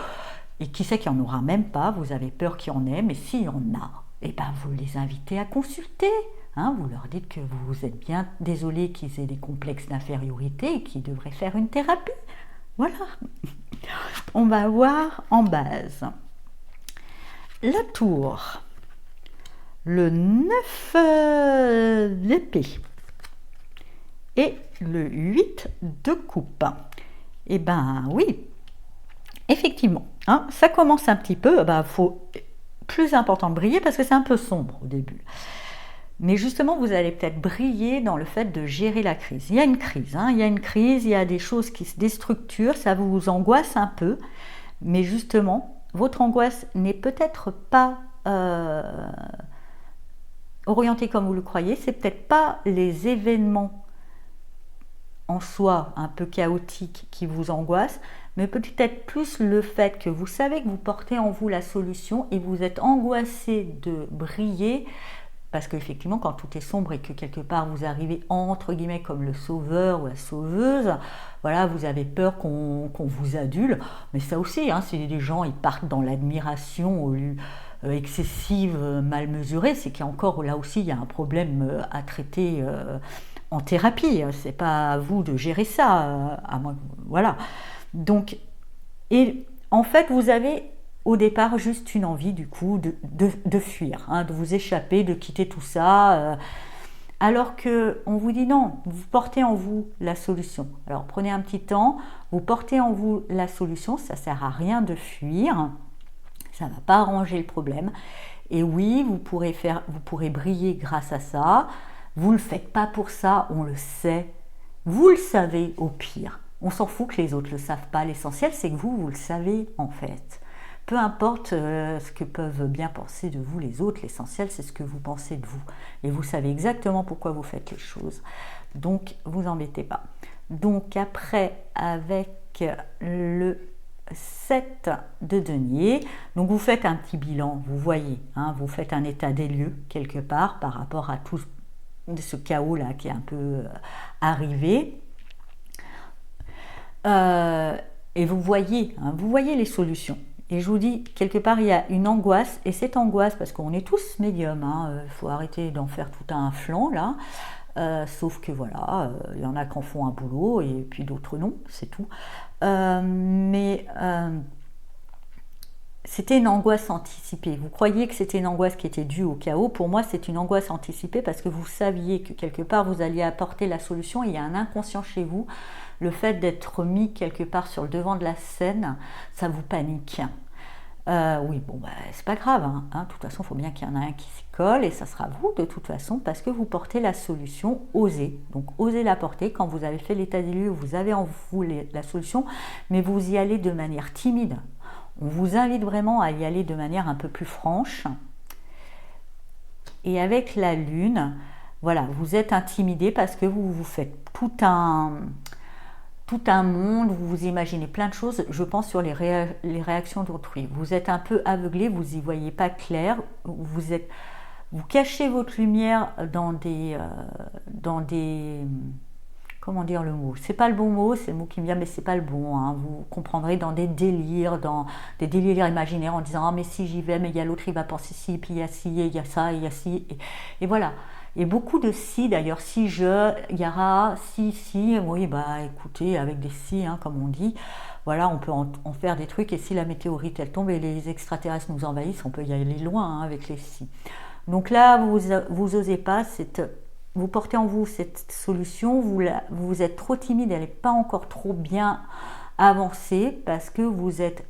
et qui sait qu'il n'y en aura même pas, vous avez peur qu'il y en ait, mais s'il y en a, eh ben vous les invitez à consulter. Hein, vous leur dites que vous êtes bien désolé qu'ils aient des complexes d'infériorité et qu'ils devraient faire une thérapie. Voilà. On va voir en base. La tour. Le 9 d'épée. Et le 8 de coupe. Eh ben oui, effectivement. Hein, ça commence un petit peu. Faut plus important de briller parce que c'est un peu sombre au début. Mais justement, vous allez peut-être briller dans le fait de gérer la crise. Il y a une crise, hein, il y a des choses qui se déstructurent, ça vous angoisse un peu, mais justement, votre angoisse n'est peut-être pas orientée comme vous le croyez, c'est peut-être pas les événements en soi un peu chaotiques qui vous angoissent, mais peut-être plus le fait que vous savez que vous portez en vous la solution et vous êtes angoissé de briller. Parce qu'effectivement, quand tout est sombre et que quelque part vous arrivez entre guillemets comme le sauveur ou la sauveuse, voilà, vous avez peur qu'on vous adule. Mais ça aussi, hein, si des gens ils partent dans l'admiration excessive, mal mesurée, c'est qu'il y a encore là aussi il y a un problème à traiter en thérapie. C'est pas à vous de gérer ça, à moins, voilà. Donc, et en fait, vous avez au départ juste une envie du coup de fuir, hein, de vous échapper, de quitter tout ça, alors que on vous dit non, vous portez en vous la solution. Alors prenez un petit temps, vous portez en vous la solution, ça sert à rien de fuir, ça ne va pas arranger le problème. Et oui, vous pourrez briller grâce à ça. Vous ne le faites pas pour ça, on le sait. Vous le savez au pire. On s'en fout que les autres ne le savent pas. L'essentiel, c'est que vous le savez en fait. Peu importe ce que peuvent bien penser de vous les autres, l'essentiel c'est ce que vous pensez de vous. Et vous savez exactement pourquoi vous faites les choses. Donc, vous embêtez pas. Donc après, avec le 7 de denier, donc vous faites un petit bilan, vous voyez, hein, vous faites un état des lieux quelque part par rapport à tout ce chaos-là qui est un peu arrivé. Et vous voyez les solutions. Et je vous dis, quelque part, il y a une angoisse, et cette angoisse, parce qu'on est tous médiums, il faut arrêter d'en faire tout un flanc, là, sauf que voilà, il y en a qui en font un boulot, et puis d'autres non, c'est tout. C'était une angoisse anticipée. Vous croyez que c'était une angoisse qui était due au chaos. Pour moi, c'est une angoisse anticipée parce que vous saviez que quelque part, vous alliez apporter la solution. Et il y a un inconscient chez vous. Le fait d'être mis quelque part sur le devant de la scène, ça vous panique. Oui, bon, c'est pas grave. Hein. De toute façon, il faut bien qu'il y en ait un qui s'y colle. Et ça sera vous, de toute façon, parce que vous portez la solution. Osez. Donc, osez la porter. Quand vous avez fait l'état des lieux, vous avez en vous la solution. Mais vous y allez de manière timide. On vous invite vraiment à y aller de manière un peu plus franche. Et avec la lune, voilà, vous êtes intimidé parce que vous vous faites tout un monde, vous vous imaginez plein de choses, je pense, sur les réactions d'autrui. Vous êtes un peu aveuglé, vous n'y voyez pas clair, Vous cachez votre lumière dans des comment dire le mot? C'est pas le bon mot, c'est le mot qui me vient, mais c'est pas le bon, hein. Vous comprendrez dans des délires imaginaires en disant ah mais si j'y vais, mais il y a l'autre, il va penser ci, puis il y a ci, et il y a ça, et il y a ci, et voilà. Et beaucoup de si d'ailleurs, si je, il y aura si, oui bah écoutez, avec des si, hein, comme on dit, voilà, on peut en faire des trucs, et si la météorite elle tombe et les extraterrestres nous envahissent, on peut y aller loin, hein, avec les si. Donc là, vous osez pas, vous portez en vous cette solution, vous êtes trop timide, elle n'est pas encore trop bien avancée parce que vous êtes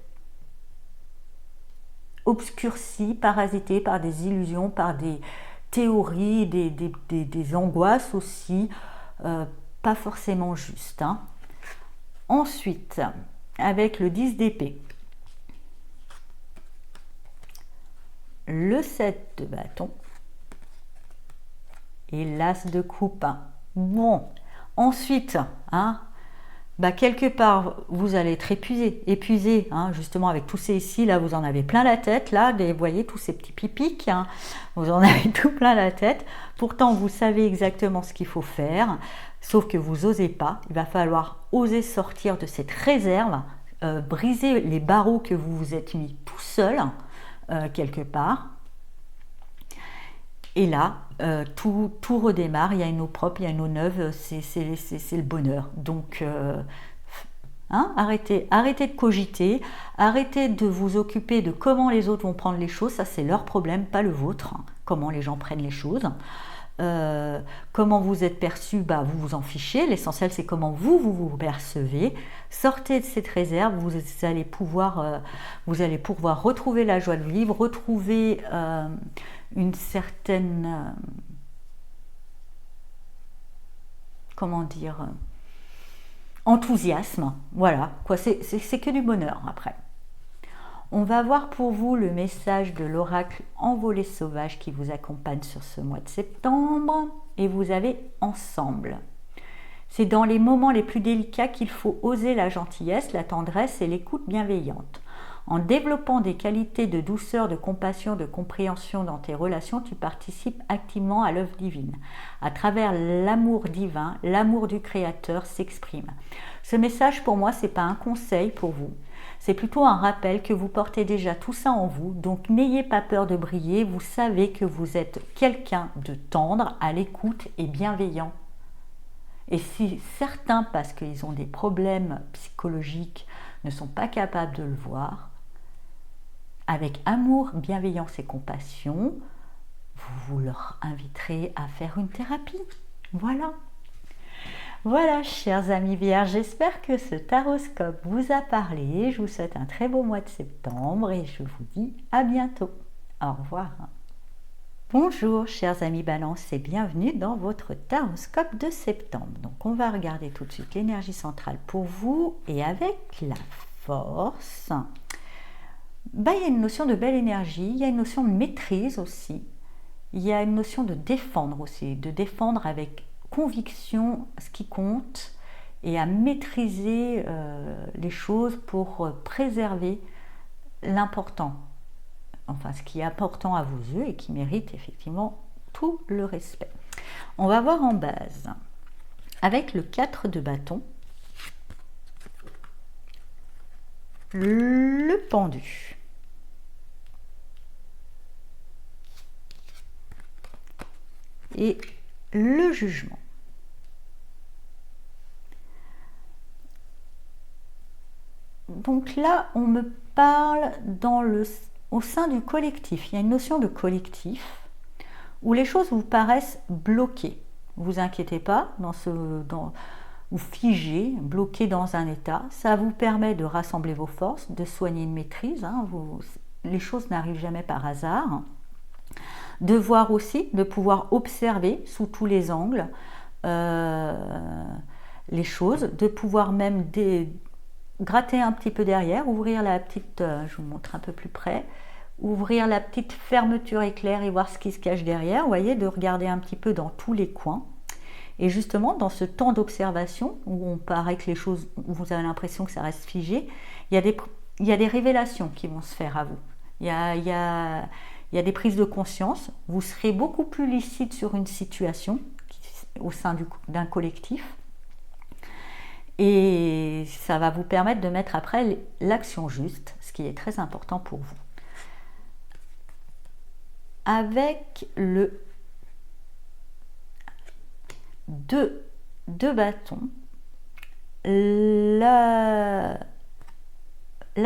obscurci, parasité par des illusions, par des théories, des angoisses aussi, pas forcément justes, hein. Ensuite, avec le 10 d'épée, le 7 de bâton, et l'as de coupe. Bon, ensuite, hein, bah quelque part, vous allez être épuisé, hein, justement avec tous ces ici, là, vous en avez plein la tête, là, vous voyez tous ces petits pipiques, hein, vous en avez tout plein la tête. Pourtant, vous savez exactement ce qu'il faut faire, sauf que vous n'osez pas. Il va falloir oser sortir de cette réserve, briser les barreaux que vous vous êtes mis tout seul, quelque part. Et là, tout redémarre, il y a une eau propre, il y a une eau neuve, c'est le bonheur. Donc, hein, arrêtez de cogiter, arrêtez de vous occuper de comment les autres vont prendre les choses, ça c'est leur problème, pas le vôtre, hein, comment les gens prennent les choses. Comment vous êtes perçu, bah, vous vous en fichez, l'essentiel c'est comment vous percevez. Sortez de cette réserve, vous allez pouvoir retrouver la joie de vivre, retrouver une certaine, comment dire, enthousiasme, voilà, quoi, c'est que du bonheur après. On va voir pour vous le message de l'oracle Envolée sauvage qui vous accompagne sur ce mois de septembre, et vous avez ensemble. C'est dans les moments les plus délicats qu'il faut oser la gentillesse, la tendresse et l'écoute bienveillante. En développant des qualités de douceur, de compassion, de compréhension dans tes relations, tu participes activement à l'œuvre divine. À travers l'amour divin, l'amour du Créateur s'exprime. Ce message pour moi, ce n'est pas un conseil pour vous. C'est plutôt un rappel que vous portez déjà tout ça en vous, donc n'ayez pas peur de briller, vous savez que vous êtes quelqu'un de tendre, à l'écoute et bienveillant. Et si certains, parce qu'ils ont des problèmes psychologiques, ne sont pas capables de le voir, avec amour, bienveillance et compassion, vous leur inviterez à faire une thérapie. Voilà. Voilà, chers amis vierges, j'espère que ce taroscope vous a parlé. Je vous souhaite un très beau mois de septembre et je vous dis à bientôt. Au revoir. Bonjour, chers amis balance et bienvenue dans votre taroscope de septembre. Donc, on va regarder tout de suite l'énergie centrale pour vous et avec la force. Bah, il y a une notion de belle énergie, il y a une notion de maîtrise aussi, il y a une notion de défendre aussi, de défendre avec conviction ce qui compte et à maîtriser les choses pour préserver l'important, enfin ce qui est important à vos yeux et qui mérite effectivement tout le respect. On va voir en base avec le 4 de bâton, le pendu et le jugement. Donc là, on me parle au sein du collectif. Il y a une notion de collectif où les choses vous paraissent bloquées. Vous inquiétez pas, vous figez, bloqué dans un état. Ça vous permet de rassembler vos forces, de soigner une maîtrise. Les choses n'arrivent jamais par hasard. De voir aussi, de pouvoir observer sous tous les angles les choses, de pouvoir même gratter un petit peu derrière, ouvrir la petite, je vous montre un peu plus près, ouvrir la petite fermeture éclair et voir ce qui se cache derrière, vous voyez, de regarder un petit peu dans tous les coins. Et justement, dans ce temps d'observation, où on paraît que les choses, vous avez l'impression que ça reste figé, il y a des révélations qui vont se faire à vous. Il y a il y a des prises de conscience, vous serez beaucoup plus lucide sur une situation au sein d'un collectif, et ça va vous permettre de mettre après l'action juste, ce qui est très important pour vous. Avec le 2 de bâton, la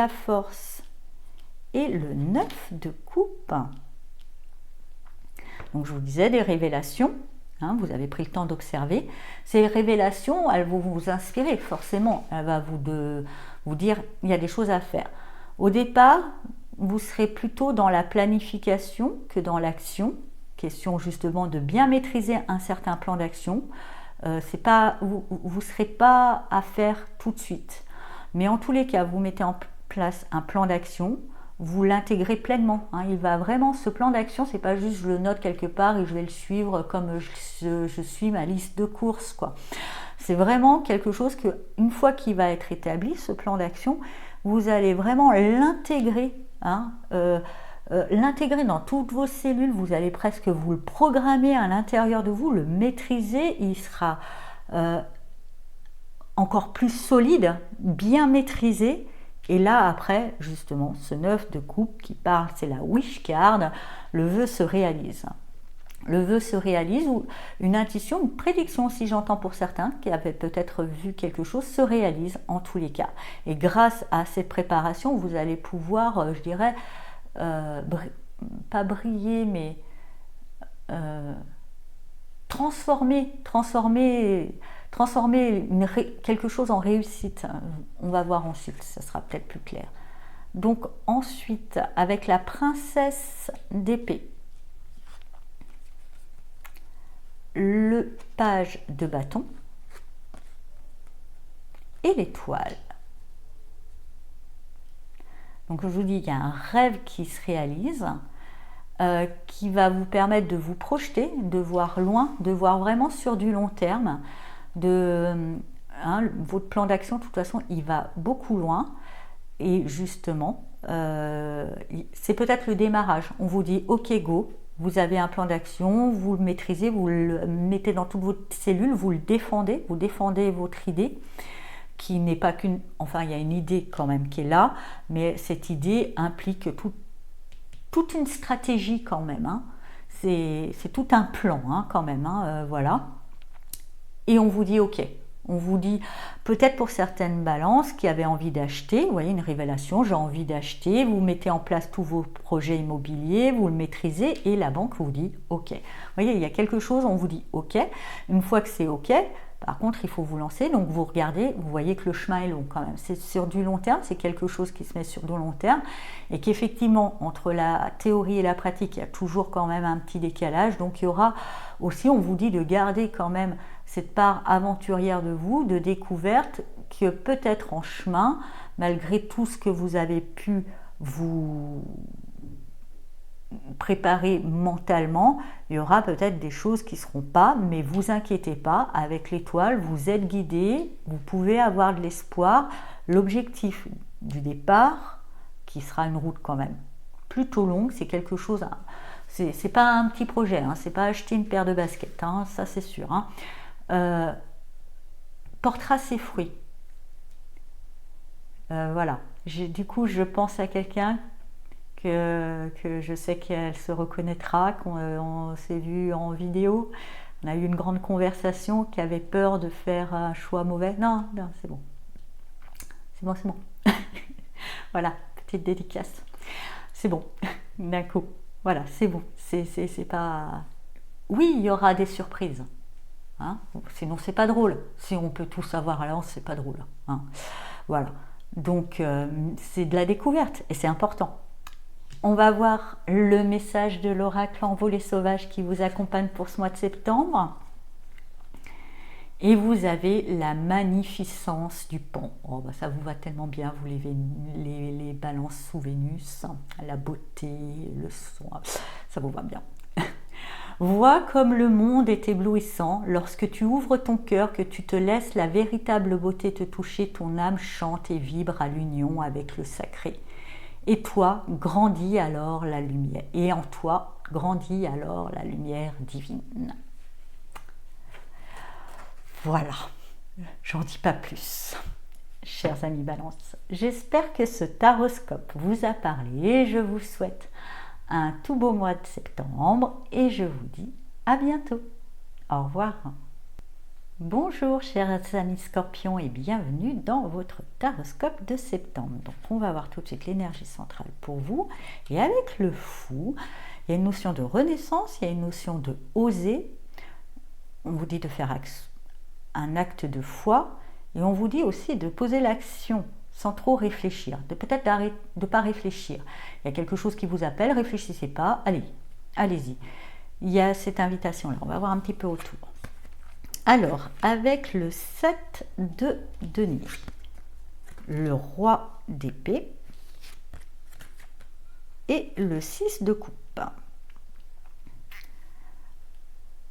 force et le 9 de coupe. Donc je vous disais des révélations. Vous avez pris le temps d'observer. Ces révélations, elles vont vous inspirer forcément. Elle va vous dire il y a des choses à faire. Au départ, vous serez plutôt dans la planification que dans l'action. Question justement de bien maîtriser un certain plan d'action. Vous ne serez pas à faire tout de suite. Mais en tous les cas, vous mettez en place un plan d'action. Vous l'intégrez pleinement. Il va vraiment, ce plan d'action, c'est pas juste je le note quelque part et je vais le suivre comme je suis ma liste de courses, quoi. C'est vraiment quelque chose que, une fois qu'il va être établi, ce plan d'action, vous allez vraiment l'intégrer, l'intégrer dans toutes vos cellules. Vous allez presque vous le programmer à l'intérieur de vous, le maîtriser. Il sera encore plus solide, bien maîtrisé. Et là, après, justement, ce 9 de coupe qui parle, c'est la wish card, le vœu se réalise. Le vœu se réalise, ou une intuition, une prédiction, si j'entends pour certains, qui avaient peut-être vu quelque chose, se réalise en tous les cas. Et grâce à cette préparation, vous allez pouvoir, je dirais, pas briller, mais transformer quelque chose en réussite. On va voir ensuite, ça sera peut-être plus clair. Donc ensuite, avec la princesse d'épée, le page de bâton et l'étoile. Donc je vous dis, il y a un rêve qui se réalise, qui va vous permettre de vous projeter, de voir loin, de voir vraiment sur du long terme. Votre plan d'action, de toute façon, il va beaucoup loin. Et justement, c'est peut-être le démarrage. On vous dit, ok, go, vous avez un plan d'action, vous le maîtrisez, vous le mettez dans toutes vos cellules, vous défendez votre idée, qui n'est pas qu'une... Enfin, il y a une idée quand même qui est là, mais cette idée implique toute une stratégie quand même. C'est tout un plan quand même, voilà. Et on vous dit ok, on vous dit peut-être pour certaines balances qui avaient envie d'acheter, vous voyez une révélation, j'ai envie d'acheter, vous mettez en place tous vos projets immobiliers, vous le maîtrisez et la banque vous dit ok. Vous voyez, il y a quelque chose, on vous dit ok, une fois que c'est ok, par contre il faut vous lancer, donc vous regardez, vous voyez que le chemin est long quand même, c'est sur du long terme, c'est quelque chose qui se met sur du long terme et qu'effectivement entre la théorie et la pratique, il y a toujours quand même un petit décalage, donc il y aura aussi, on vous dit de garder quand même cette part aventurière de vous, de découverte, que peut-être en chemin, malgré tout ce que vous avez pu vous préparer mentalement, il y aura peut-être des choses qui ne seront pas, mais vous inquiétez pas, avec l'étoile, vous êtes guidé, vous pouvez avoir de l'espoir. L'objectif du départ, qui sera une route quand même plutôt longue, c'est quelque chose, c'est pas un petit projet, c'est pas acheter une paire de baskets, ça c'est sûr. Portera ses fruits. Voilà. Du coup, je pense à quelqu'un que je sais qu'elle se reconnaîtra, qu'on s'est vu en vidéo. On a eu une grande conversation, qui avait peur de faire un choix mauvais. Non, c'est bon. C'est bon. Voilà, petite dédicace. C'est bon, d'un coup. Voilà, c'est bon. C'est pas... Oui, il y aura des surprises. Sinon c'est pas drôle. Si on peut tout savoir à l'avance, c'est pas drôle. Voilà. Donc c'est de la découverte et c'est important. On va voir le message de l'oracle Envolée sauvage qui vous accompagne pour ce mois de septembre. Et vous avez la magnificence du pont. Ça vous va tellement bien, vous les balances sous Vénus, la beauté, le son, ça vous va bien. Vois comme le monde est éblouissant lorsque tu ouvres ton cœur, que tu te laisses la véritable beauté te toucher, ton âme chante et vibre à l'union avec le sacré. Et toi, grandit alors la lumière. Et en toi, grandit alors la lumière divine. Voilà, j'en dis pas plus. Chers amis Balance, j'espère que ce taroscope vous a parlé et je vous souhaite un tout beau mois de septembre et je vous dis à bientôt. Au revoir. Bonjour chers amis Scorpions et bienvenue dans votre taroscope de septembre. Donc on va voir tout de suite l'énergie centrale pour vous. Et avec le fou, il y a une notion de renaissance, il y a une notion de oser. On vous dit de faire un acte de foi et on vous dit aussi de poser l'action sans trop réfléchir, de peut-être de ne pas réfléchir. Il y a quelque chose qui vous appelle, réfléchissez pas, allez-y. Il y a cette invitation-là, on va voir un petit peu autour. Alors, avec le 7 de denier, le roi d'épée et le 6 de coupe.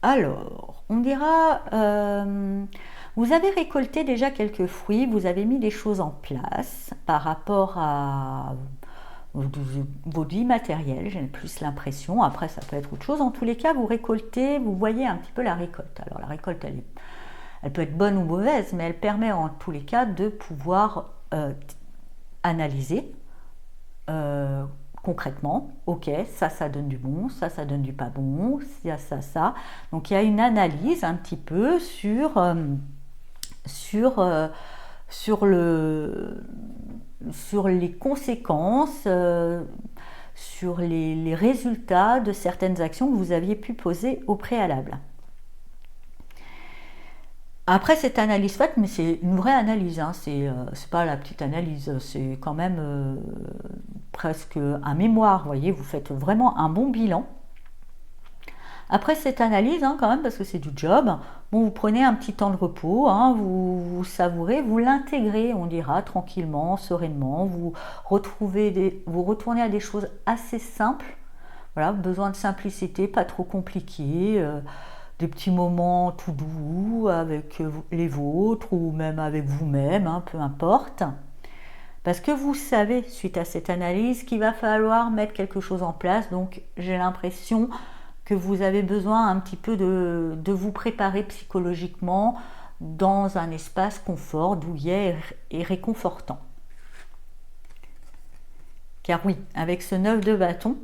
Alors, on dira, vous avez récolté déjà quelques fruits, vous avez mis des choses en place par rapport à vos vies matérielles, j'ai plus l'impression, après ça peut être autre chose. En tous les cas, vous récoltez, vous voyez un petit peu la récolte. Alors la récolte, elle peut être bonne ou mauvaise, mais elle permet en tous les cas de pouvoir analyser concrètement, ok, ça donne du bon, ça donne du pas bon, ça. Donc il y a une analyse un petit peu sur les conséquences, sur les résultats de certaines actions que vous aviez pu poser au préalable. Après cette analyse faite, mais c'est une vraie analyse, hein, c'est pas la petite analyse, c'est quand même presque un mémoire, vous voyez, vous faites vraiment un bon bilan. Après cette analyse, hein, quand même, parce que c'est du job, bon, vous prenez un petit temps de repos, hein, vous savourez, vous l'intégrez, on dira, tranquillement, sereinement, vous retournez à des choses assez simples, voilà, besoin de simplicité, pas trop compliqué, des petits moments tout doux avec les vôtres ou même avec vous-même, hein, peu importe. Parce que vous savez, suite à cette analyse, qu'il va falloir mettre quelque chose en place, donc j'ai l'impression que vous avez besoin un petit peu de vous préparer psychologiquement dans un espace confort, douillet et réconfortant. Car oui, avec ce 9 de bâton,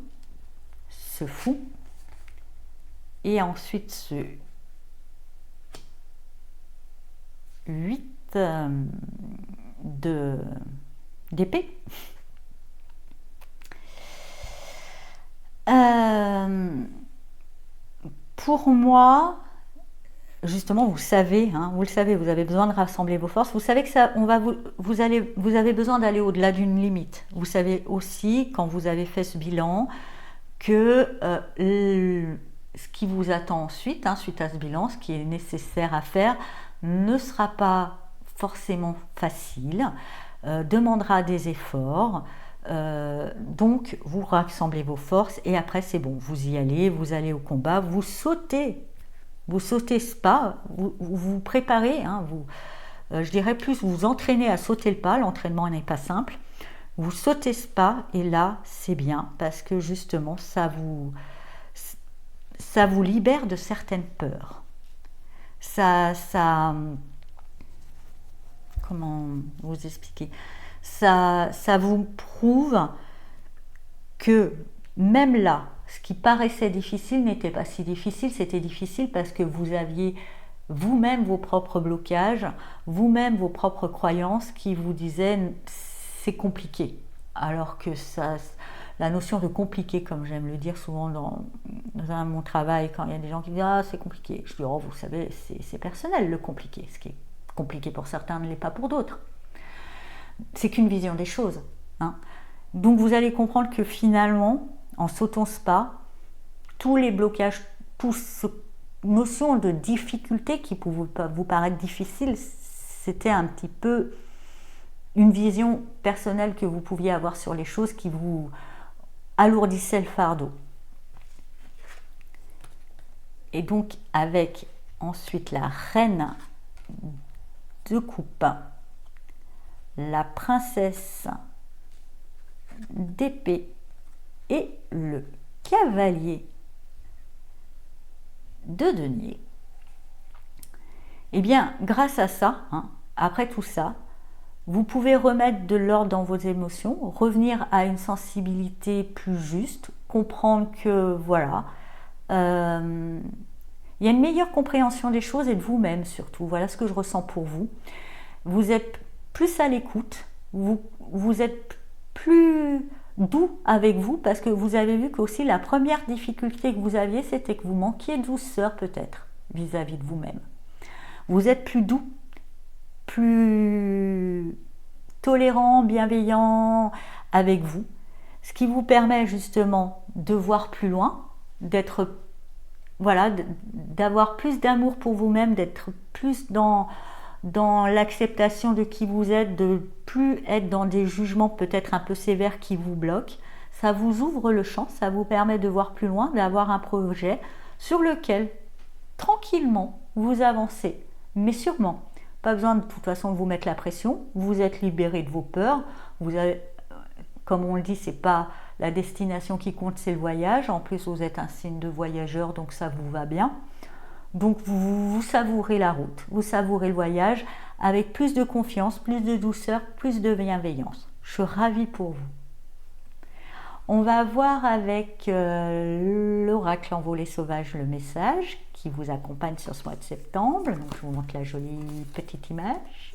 ce fou, et ensuite ce 8 d'épée, pour moi, justement, vous savez, hein, vous le savez, vous avez besoin de rassembler vos forces. Vous savez que ça, vous avez besoin d'aller au-delà d'une limite. Vous savez aussi, quand vous avez fait ce bilan, que ce qui vous attend ensuite, hein, suite à ce bilan, ce qui est nécessaire à faire, ne sera pas forcément facile, demandera des efforts. Donc vous rassemblez vos forces et après c'est bon, vous y allez, vous allez au combat, vous sautez ce pas, vous préparez, hein, je dirais plus vous entraînez à sauter le pas, l'entraînement n'est pas simple, vous sautez ce pas et là c'est bien parce que justement ça vous libère de certaines peurs, comment vous expliquer, ça vous prouve que même là, ce qui paraissait difficile n'était pas si difficile, c'était difficile parce que vous aviez vous-même vos propres blocages, vous-même vos propres croyances qui vous disaient c'est compliqué. Alors que la notion de compliqué, comme j'aime le dire souvent dans mon travail, quand il y a des gens qui disent ah c'est compliqué, je dis oh vous savez c'est personnel le compliqué, ce qui est compliqué pour certains ne l'est pas pour d'autres. C'est qu'une vision des choses, hein. Donc vous allez comprendre que finalement, en sautant ce pas, tous les blocages, toute cette notion de difficulté qui pouvait vous paraître difficile, c'était un petit peu une vision personnelle que vous pouviez avoir sur les choses qui vous alourdissait le fardeau. Et donc avec ensuite la reine de coupe, la princesse d'épée et le cavalier de denier, eh bien, grâce à ça, après tout ça, vous pouvez remettre de l'ordre dans vos émotions, revenir à une sensibilité plus juste, comprendre que voilà, il y a une meilleure compréhension des choses et de vous-même surtout. Voilà ce que je ressens pour vous. Vous êtes plus à l'écoute, vous êtes plus doux avec vous parce que vous avez vu qu'aussi la première difficulté que vous aviez, c'était que vous manquiez de douceur peut-être vis-à-vis de vous-même. Vous êtes plus doux, plus tolérant, bienveillant avec vous, ce qui vous permet justement de voir plus loin, d'être voilà, d'avoir plus d'amour pour vous-même, d'être plus dans l'acceptation de qui vous êtes, de plus être dans des jugements peut-être un peu sévères qui vous bloquent. Ça vous ouvre le champ, ça vous permet de voir plus loin, d'avoir un projet sur lequel tranquillement vous avancez, mais sûrement. Pas besoin de toute façon de vous mettre la pression, vous êtes libéré de vos peurs, vous avez, comme on le dit, c'est pas la destination qui compte, c'est le voyage. En plus, vous êtes un signe de voyageur, donc ça vous va bien. Donc vous savourez la route, vous savourez le voyage avec plus de confiance, plus de douceur, plus de bienveillance. Je suis ravie pour vous. On va voir avec l'oracle envolé sauvage le message qui vous accompagne sur ce mois de septembre. Donc je vous montre la jolie petite image.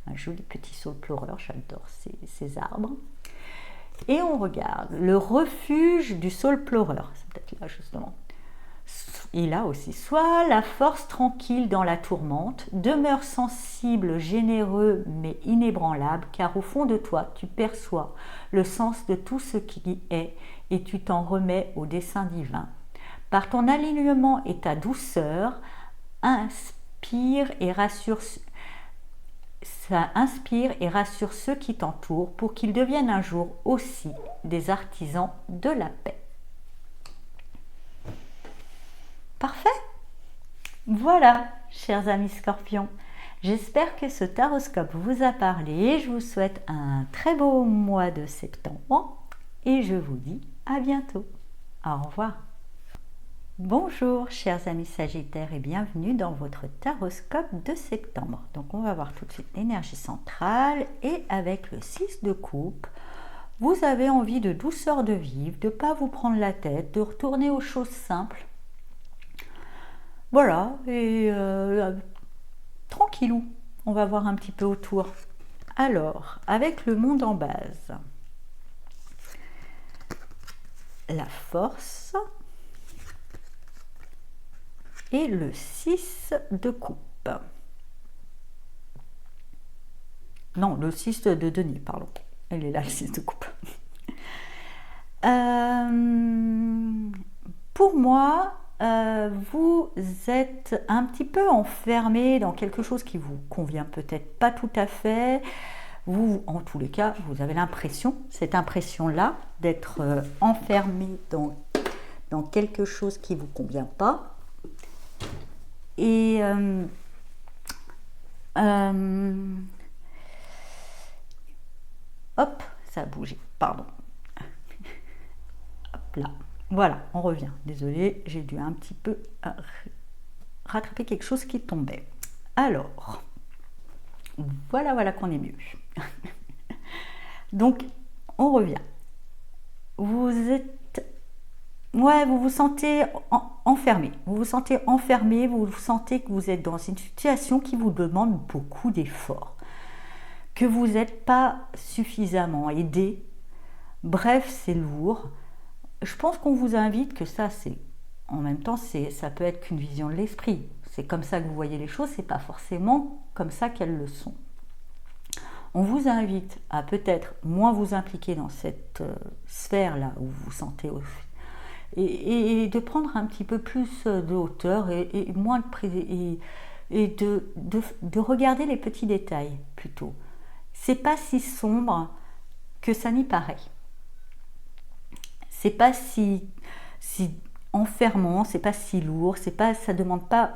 Un joli petit saule pleureur, j'adore ces arbres. Et on regarde le refuge du saule pleureur. C'est peut-être là justement. Il a aussi soit la force tranquille dans la tourmente, demeure sensible, généreux mais inébranlable, car au fond de toi tu perçois le sens de tout ce qui est et tu t'en remets au dessein divin. Par ton alignement et ta douceur, inspire et rassure ceux qui t'entourent pour qu'ils deviennent un jour aussi des artisans de la paix. Parfait. Voilà, chers amis scorpions. J'espère que ce taroscope vous a parlé. Je vous souhaite un très beau mois de septembre et je vous dis à bientôt. Au revoir. Bonjour, chers amis sagittaires et bienvenue dans votre taroscope de septembre. Donc on va voir tout de suite l'énergie centrale et avec le 6 de coupe, vous avez envie de douceur de vivre, de ne pas vous prendre la tête, de retourner aux choses simples. Voilà, et tranquillou, on va voir un petit peu autour. Alors, avec le monde en base, la force et le 6 de coupe. Non, le 6 de denier, pardon. Elle est là, le 6 de coupe. Pour moi, vous êtes un petit peu enfermé dans quelque chose qui vous convient peut-être pas tout à fait. Vous, en tous les cas, vous avez l'impression, cette impression-là, d'être enfermé dans quelque chose qui ne vous convient pas. Et hop, ça a bougé, pardon. Hop là. Voilà, on revient. Désolée, j'ai dû un petit peu rattraper quelque chose qui tombait. Alors, voilà qu'on est mieux. Donc, on revient. Vous vous sentez enfermé. Vous vous sentez enfermé, vous sentez que vous êtes dans une situation qui vous demande beaucoup d'efforts, que vous n'êtes pas suffisamment aidé. Bref, c'est lourd. Je pense qu'on vous invite que ça, en même temps, ça peut être qu'une vision de l'esprit. C'est comme ça que vous voyez les choses, c'est pas forcément comme ça qu'elles le sont. On vous invite à peut-être moins vous impliquer dans cette sphère-là où vous vous sentez et de prendre un petit peu plus de hauteur et moins de regarder les petits détails plutôt. C'est pas si sombre que ça n'y paraît. C'est pas si enfermant, c'est pas si lourd, ça demande pas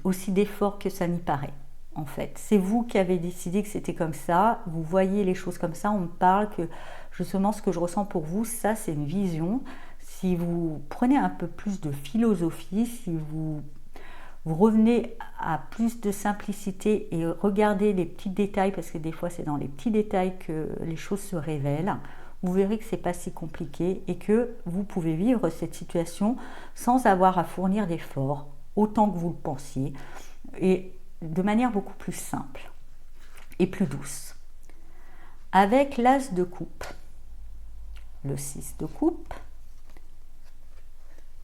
aussi d'efforts que ça n'y paraît. en fait. C'est vous qui avez décidé que c'était comme ça, vous voyez les choses comme ça, on me parle que justement ce que je ressens pour vous, ça c'est une vision. Si vous prenez un peu plus de philosophie, si vous revenez à plus de simplicité et regardez les petits détails, parce que des fois c'est dans les petits détails que les choses se révèlent, vous verrez que c'est pas si compliqué et que vous pouvez vivre cette situation sans avoir à fournir d'efforts, autant que vous le pensiez, et de manière beaucoup plus simple et plus douce. Avec l'as de coupe, le 6 de coupe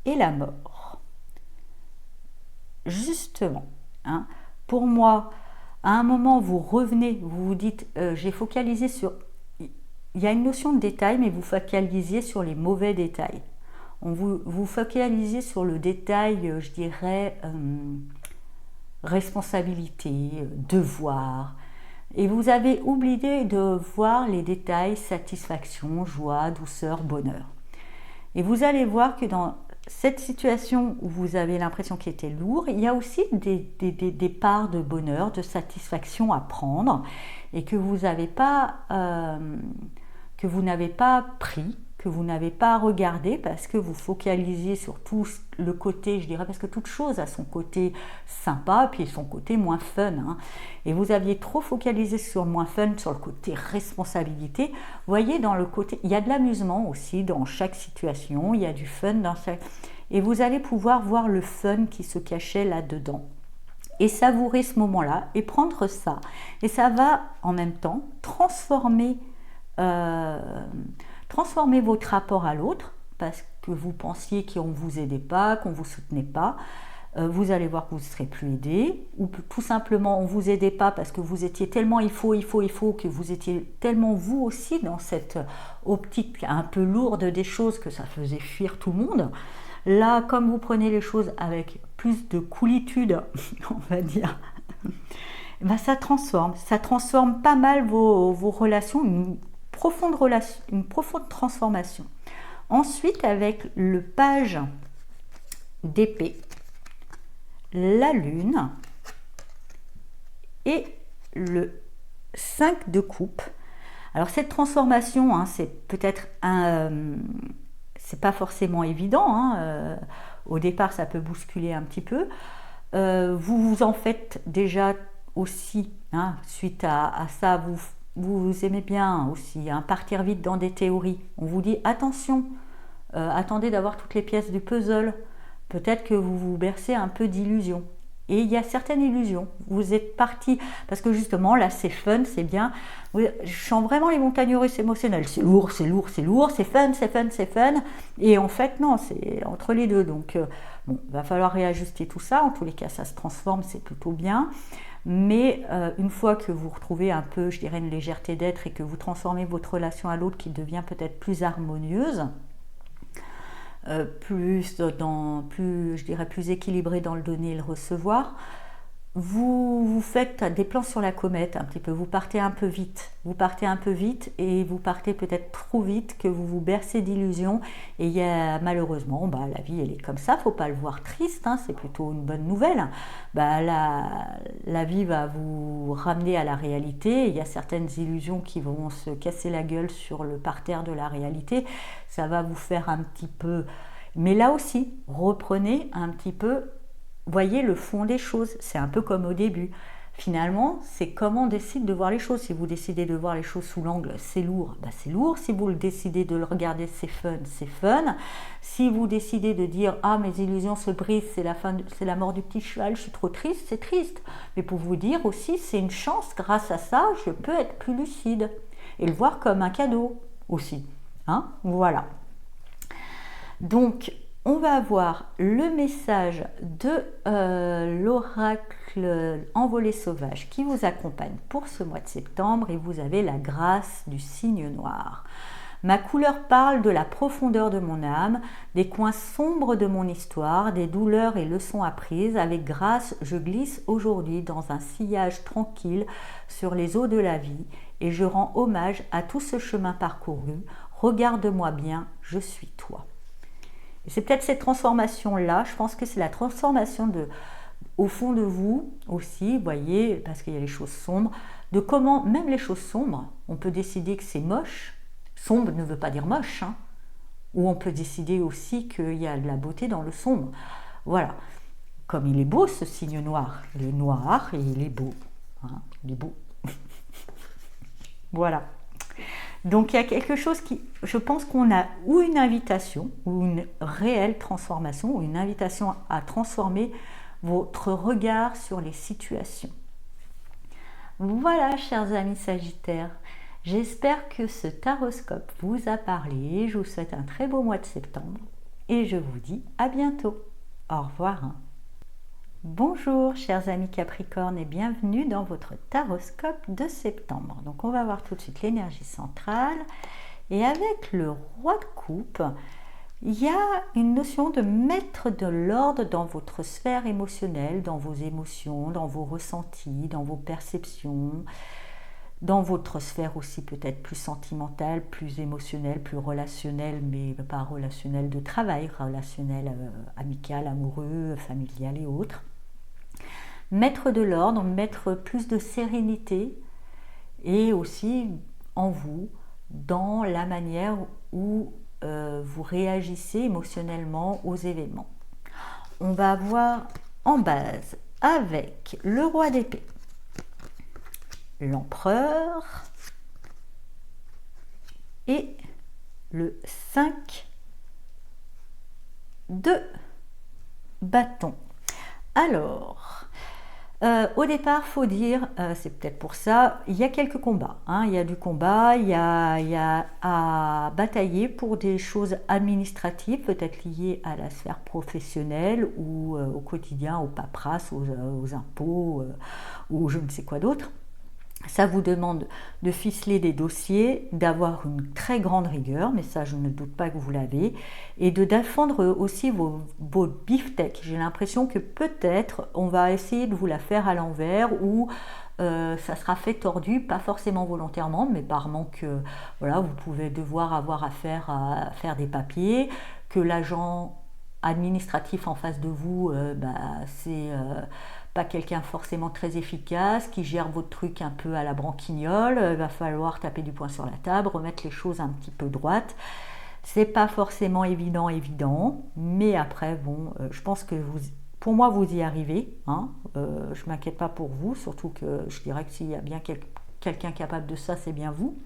et la mort. Justement, hein, pour moi, à un moment, vous revenez, vous vous dites, j'ai focalisé sur... Il y a une notion de détail, mais vous focalisiez sur les mauvais détails. Vous focalisez sur le détail, je dirais, responsabilité, devoir. Et vous avez oublié de voir les détails satisfaction, joie, douceur, bonheur. Et vous allez voir que dans cette situation où vous avez l'impression qu'il était lourd, il y a aussi des parts de bonheur, de satisfaction à prendre et que vous n'avez pas, pris, que vous n'avez pas regardé parce que vous focalisiez sur tout le côté, je dirais, parce que toute chose a son côté sympa puis son côté moins fun. Hein. Et vous aviez trop focalisé sur moins fun, sur le côté responsabilité. Vous voyez, dans le côté, il y a de l'amusement aussi dans chaque situation, il y a du fun dans chaque... Et vous allez pouvoir voir le fun qui se cachait là-dedans. Et savourer ce moment-là et prendre ça. Et ça va en même temps transformer votre rapport à l'autre, parce que vous pensiez qu'on ne vous aidait pas, qu'on ne vous soutenait pas. Vous allez voir que vous ne serez plus aidé, ou tout simplement on ne vous aidait pas parce que vous étiez tellement il faut, que vous étiez tellement vous aussi dans cette optique un peu lourde des choses que ça faisait fuir tout le monde. Là, comme vous prenez les choses avec plus de coolitude, on va dire, ben ça transforme pas mal vos relations, une profonde transformation. Ensuite, avec le page d'épée, la lune et le 5 de coupe. Alors cette transformation, hein, c'est peut-être c'est pas forcément évident. Hein, au départ, ça peut bousculer un petit peu. Vous vous en faites déjà aussi, hein, suite à ça, vous aimez bien aussi hein, partir vite dans des théories. On vous dit attention, attendez d'avoir toutes les pièces du puzzle. Peut-être que vous vous bercez un peu d'illusions. Et il y a certaines illusions. Vous êtes parti, parce que justement, là, c'est fun, c'est bien. Je sens vraiment les montagnes russes émotionnelles. C'est lourd, c'est fun. Et en fait, non, c'est entre les deux. Donc, bon, il va falloir réajuster tout ça. En tous les cas, ça se transforme, c'est plutôt bien. Mais une fois que vous retrouvez un peu, je dirais, une légèreté d'être et que vous transformez votre relation à l'autre qui devient peut-être plus harmonieuse, plus équilibré dans le donner et le recevoir, vous faites des plans sur la comète un petit peu, vous partez un peu vite et vous partez peut-être trop vite que vous vous bercez d'illusions et il y a malheureusement, la vie elle est comme ça, faut pas le voir triste, hein, c'est plutôt une bonne nouvelle. La vie va vous ramener à la réalité, il y a certaines illusions qui vont se casser la gueule sur le parterre de la réalité, ça va vous faire un petit peu, mais là aussi, reprenez un petit peu. Voyez le fond des choses, c'est un peu comme au début. Finalement, c'est comment on décide de voir les choses. Si vous décidez de voir les choses sous l'angle, c'est lourd, c'est lourd. Si vous décidez de le regarder, c'est fun, c'est fun. Si vous décidez de dire « Ah, mes illusions se brisent, c'est la mort du petit cheval, je suis trop triste », c'est triste. Mais pour vous dire aussi, c'est une chance, grâce à ça, je peux être plus lucide. Et le voir comme un cadeau aussi. Hein, voilà. Donc, on va avoir le message de l'oracle Envolée sauvage qui vous accompagne pour ce mois de septembre et vous avez la grâce du cygne noir. Ma couleur parle de la profondeur de mon âme, des coins sombres de mon histoire, des douleurs et leçons apprises. Avec grâce, je glisse aujourd'hui dans un sillage tranquille sur les eaux de la vie et je rends hommage à tout ce chemin parcouru. Regarde-moi bien, je suis toi. Et c'est peut-être cette transformation-là, je pense que c'est la transformation au fond de vous aussi, vous voyez, parce qu'il y a les choses sombres, de comment, même les choses sombres, on peut décider que c'est moche. Sombre ne veut pas dire moche, hein. Ou on peut décider aussi qu'il y a de la beauté dans le sombre. Voilà. Comme il est beau ce signe noir. Il est noir et il est beau. Hein, il est beau. Voilà. Donc il y a quelque chose qui, je pense qu'on a ou une invitation, ou une réelle transformation, ou une invitation à transformer votre regard sur les situations. Voilà, chers amis Sagittaires, j'espère que ce taroscope vous a parlé. Je vous souhaite un très beau mois de septembre et je vous dis à bientôt. Au revoir. Bonjour, chers amis Capricorne, et bienvenue dans votre taroscope de septembre. Donc, on va voir tout de suite l'énergie centrale. Et avec le roi de coupe, il y a une notion de mettre de l'ordre dans votre sphère émotionnelle, dans vos émotions, dans vos ressentis, dans vos perceptions, dans votre sphère aussi peut-être plus sentimentale, plus émotionnelle, plus relationnelle, mais pas relationnelle de travail, relationnelle amical, amoureux, familial et autres. Mettre de l'ordre, mettre plus de sérénité et aussi en vous, dans la manière où vous réagissez émotionnellement aux événements. On va avoir en base avec le roi d'épée, l'empereur et le 5 de bâton. Alors, au départ, faut dire, c'est peut-être pour ça, il y a quelques combats. Hein, il y a du combat, il y a à batailler pour des choses administratives, peut-être liées à la sphère professionnelle ou au quotidien, aux paperasses, aux impôts ou je ne sais quoi d'autre. Ça vous demande de ficeler des dossiers, d'avoir une très grande rigueur, mais ça je ne doute pas que vous l'avez, et de défendre aussi vos beefsteaks. J'ai l'impression que peut-être on va essayer de vous la faire à l'envers ou ça sera fait tordu, pas forcément volontairement, mais par manque, voilà, vous pouvez devoir avoir affaire à faire des papiers, que l'agent administratif en face de vous, c'est pas quelqu'un forcément très efficace, qui gère votre truc un peu à la branquignole. Il va falloir taper du poing sur la table, remettre les choses un petit peu droites. C'est pas forcément évident, mais après, bon, je pense que pour moi, vous y arrivez. Hein. Je m'inquiète pas pour vous, surtout que je dirais que s'il y a bien quelqu'un capable de ça, c'est bien vous.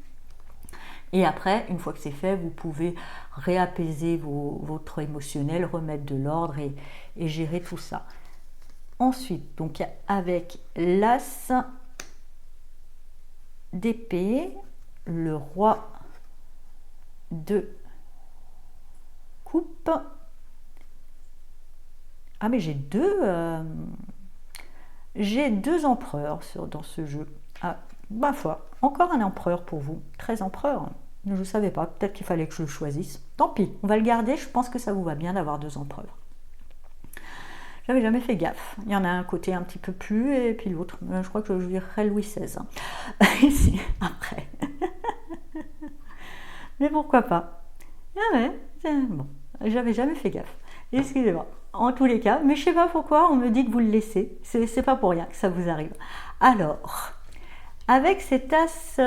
Et après, une fois que c'est fait, vous pouvez réapaiser votre émotionnel, remettre de l'ordre et gérer tout ça. Ensuite, donc avec l'as d'épée, le roi de coupe. Ah mais j'ai deux empereurs dans ce jeu. Ah, ma foi, encore un empereur pour vous. 13 empereurs. Je ne savais pas, peut-être qu'il fallait que je le choisisse. Tant pis, on va le garder, je pense que ça vous va bien d'avoir 2 empereurs. J'avais jamais fait gaffe. Il y en a un côté un petit peu plus et puis l'autre. Je crois que je dirais Louis XVI. Ici, après. Mais pourquoi pas? Ah ouais, bon. J'avais jamais fait gaffe. Excusez-moi. En tous les cas, mais je sais pas pourquoi on me dit de vous le laisser. C'est pas pour rien que ça vous arrive. Alors, avec cet as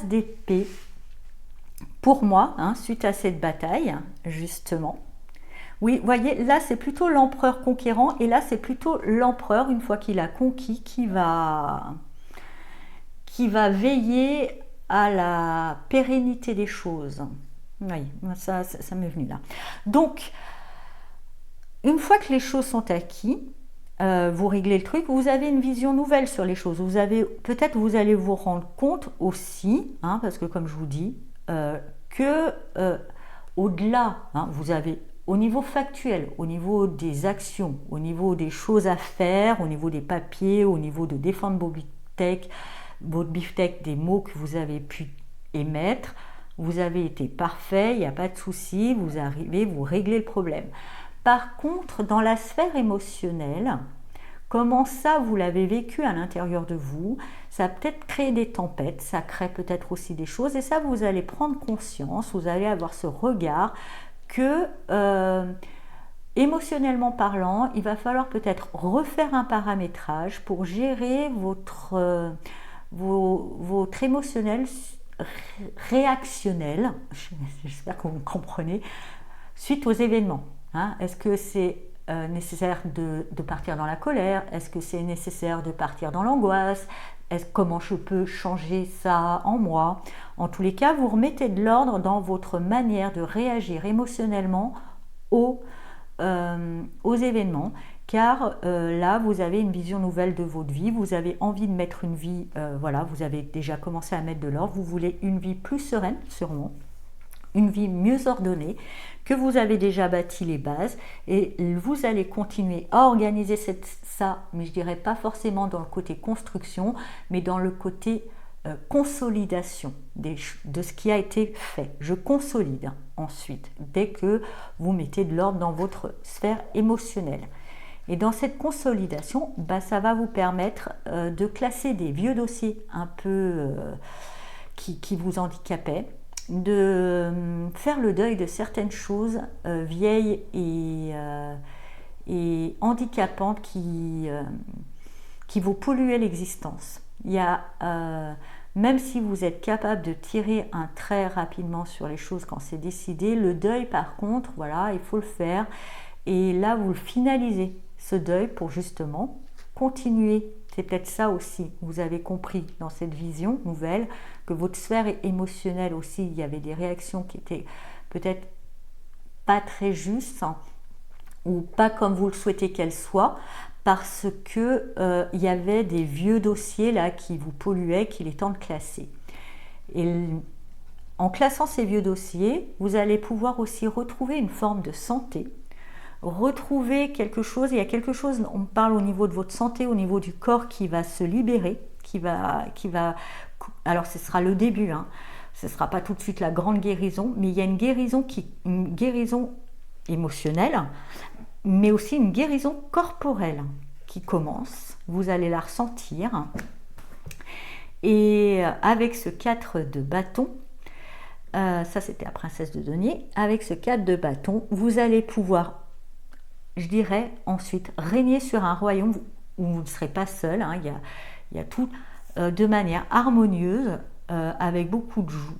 d'épée, pour moi, hein, suite à cette bataille, justement, oui, vous voyez, là c'est plutôt l'empereur conquérant et là c'est plutôt l'empereur, une fois qu'il a conquis, qui va veiller à la pérennité des choses. Oui, ça m'est venu là. Donc, une fois que les choses sont acquises, vous réglez le truc, vous avez une vision nouvelle sur les choses. Peut-être vous allez vous rendre compte aussi, hein, parce que comme je vous dis, que au-delà, hein, vous avez au niveau factuel, au niveau des actions, au niveau des choses à faire, au niveau des papiers, au niveau de défendre votre beefsteak, des mots que vous avez pu émettre, vous avez été parfait, il n'y a pas de souci, vous arrivez, vous réglez le problème. Par contre, dans la sphère émotionnelle, comment ça vous l'avez vécu à l'intérieur de vous, ça a peut-être créé des tempêtes, ça crée peut-être aussi des choses, et ça vous allez prendre conscience, vous allez avoir ce regard que Émotionnellement parlant, il va falloir peut-être refaire un paramétrage pour gérer votre émotionnel réactionnel, j'espère que vous me comprenez, suite aux événements. Hein. Est-ce que c'est nécessaire de partir dans la colère? Est-ce que c'est nécessaire de partir dans l'angoisse? Comment je peux changer ça en moi? En tous les cas, vous remettez de l'ordre dans votre manière de réagir émotionnellement aux événements, car là vous avez une vision nouvelle de votre vie, vous avez envie de mettre une vie, voilà, vous avez déjà commencé à mettre de l'ordre, vous voulez une vie plus sereine, sûrement, une vie mieux ordonnée, que vous avez déjà bâti les bases, et vous allez continuer à organiser ça, mais je dirais pas forcément dans le côté construction, mais dans le côté consolidation de ce qui a été fait. Je consolide ensuite, dès que vous mettez de l'ordre dans votre sphère émotionnelle. Et dans cette consolidation, ça va vous permettre de classer des vieux dossiers un peu qui vous handicapaient, de faire le deuil de certaines choses vieilles et handicapantes qui vous polluaient l'existence. Il y a, même si vous êtes capable de tirer un trait rapidement sur les choses quand c'est décidé, le deuil par contre, voilà, il faut le faire. Et là, vous le finalisez, ce deuil, pour justement continuer. C'est peut-être ça aussi, vous avez compris dans cette vision nouvelle, que votre sphère émotionnelle aussi, il y avait des réactions qui étaient peut-être pas très justes, hein, ou pas comme vous le souhaitez qu'elles soient, parce que il y avait des vieux dossiers là qui vous polluaient, qu'il est temps de classer. Et en classant ces vieux dossiers, vous allez pouvoir aussi retrouver une forme de santé, retrouver quelque chose. Il y a quelque chose, on parle au niveau de votre santé, au niveau du corps, qui va se libérer, qui va alors ce sera le début, hein. Ce ne sera pas tout de suite la grande guérison, mais il y a une guérison émotionnelle, mais aussi une guérison corporelle qui commence. Vous allez la ressentir. Et avec ce 4 de bâton, ça c'était la princesse de denier, avec ce 4 de bâton, vous allez pouvoir, je dirais, ensuite régner sur un royaume où vous ne serez pas seul, hein. Il y a tout de manière harmonieuse, avec beaucoup de joie.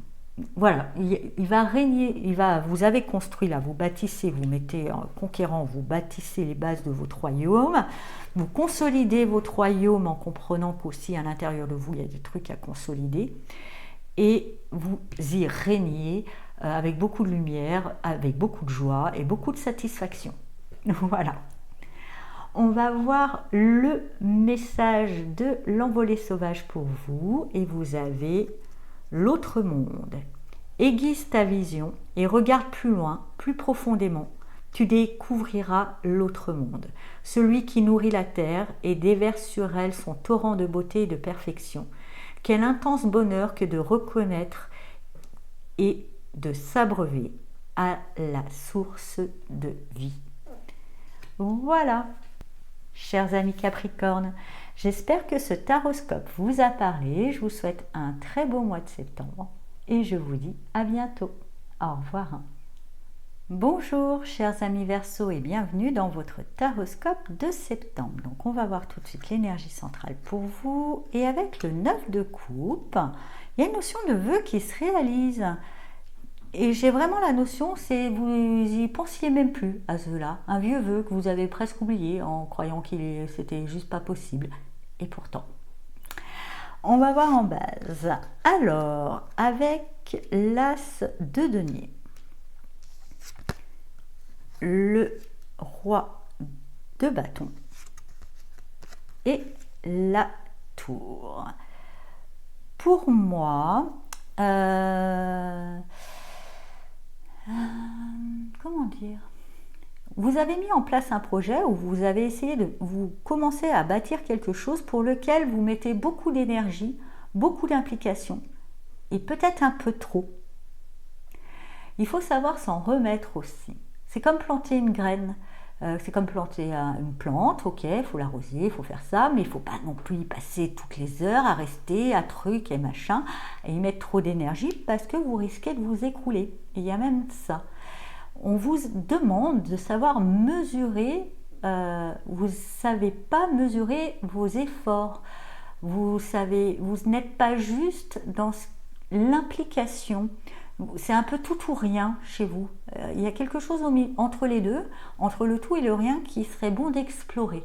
Voilà, il va régner, vous avez construit là, vous bâtissez, vous mettez en conquérant, vous bâtissez les bases de votre royaume, vous consolidez votre royaume en comprenant qu'aussi à l'intérieur de vous, il y a des trucs à consolider, et vous y régnez avec beaucoup de lumière, avec beaucoup de joie et beaucoup de satisfaction. Voilà. On va voir le message de l'envolée sauvage pour vous, et vous avez l'autre monde. Aiguise ta vision et regarde plus loin, plus profondément. Tu découvriras l'autre monde, celui qui nourrit la terre et déverse sur elle son torrent de beauté et de perfection. Quel intense bonheur que de reconnaître et de s'abreuver à la source de vie. Voilà, chers amis Capricorne, j'espère que ce taroscope vous a parlé. Je vous souhaite un très beau mois de septembre et je vous dis à bientôt. Au revoir. Bonjour chers amis Verseau et bienvenue dans votre taroscope de septembre. Donc on va voir tout de suite l'énergie centrale pour vous, et avec le 9 de coupe, il y a une notion de vœu qui se réalise. Et j'ai vraiment la notion, c'est vous y pensiez même plus à ce vœu-là, un vieux vœu que vous avez presque oublié en croyant qu'il c'était juste pas possible. Et pourtant, on va voir en base. Alors, avec l'As de denier, le roi de bâton et la tour. Pour moi, comment dire, vous avez mis en place un projet où vous avez essayé de vous commencer à bâtir quelque chose pour lequel vous mettez beaucoup d'énergie, beaucoup d'implication et peut-être un peu trop. Il faut savoir s'en remettre aussi. C'est comme planter une graine, c'est comme planter une plante, ok, il faut l'arroser, il faut faire ça, mais il ne faut pas non plus y passer toutes les heures à rester, à truc et machin, et y mettre trop d'énergie parce que vous risquez de vous écrouler. Et il y a même ça. On vous demande de savoir mesurer, vous ne savez pas mesurer vos efforts, vous n'êtes pas juste dans l'implication. C'est un peu tout ou rien chez vous. Il y a quelque chose entre les deux, entre le tout et le rien, qui serait bon d'explorer.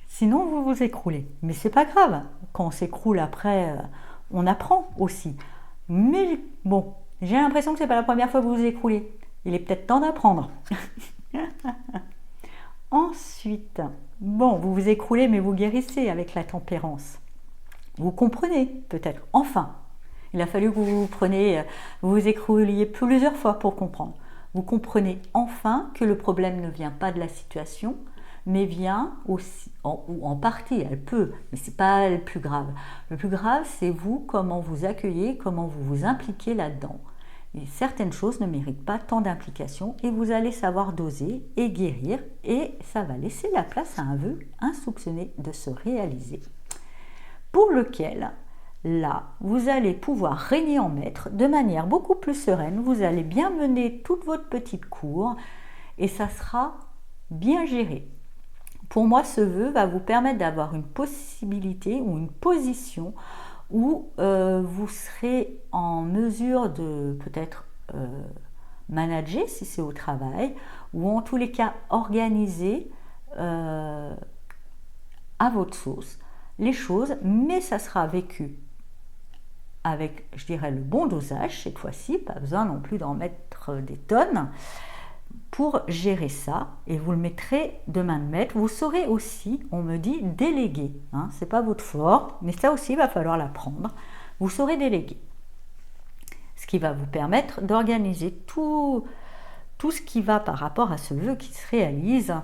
Sinon, vous vous écroulez. Mais c'est pas grave. Quand on s'écroule après, on apprend aussi. Mais bon, j'ai l'impression que c'est pas la première fois que vous vous écroulez. Il est peut-être temps d'apprendre. Ensuite, bon, vous vous écroulez, mais vous guérissez avec la tempérance. Vous comprenez peut-être. Enfin, il a fallu que vous vous écrouliez plusieurs fois pour comprendre. Vous comprenez enfin que le problème ne vient pas de la situation, mais vient aussi, ou en partie, elle peut, mais c'est pas le plus grave. Le plus grave, c'est vous, comment vous accueillez, comment vous vous impliquez là-dedans. Et certaines choses ne méritent pas tant d'implication et vous allez savoir doser et guérir et ça va laisser la place à un vœu insoupçonné de se réaliser. Pour lequel, là, vous allez pouvoir régner en maître de manière beaucoup plus sereine. Vous allez bien mener toute votre petite cour et ça sera bien géré. Pour moi, ce vœu va vous permettre d'avoir une possibilité ou une position où vous serez en mesure de peut-être manager si c'est au travail ou en tous les cas organiser à votre sauce les choses, mais ça sera vécu avec, je dirais, le bon dosage cette fois-ci, pas besoin non plus d'en mettre des tonnes pour gérer ça, et vous le mettrez de main de maître. Vous saurez aussi, on me dit, déléguer, hein, c'est pas votre fort, mais ça aussi il va falloir l'apprendre. Vous saurez déléguer, ce qui va vous permettre d'organiser tout ce qui va par rapport à ce vœu qui se réalise,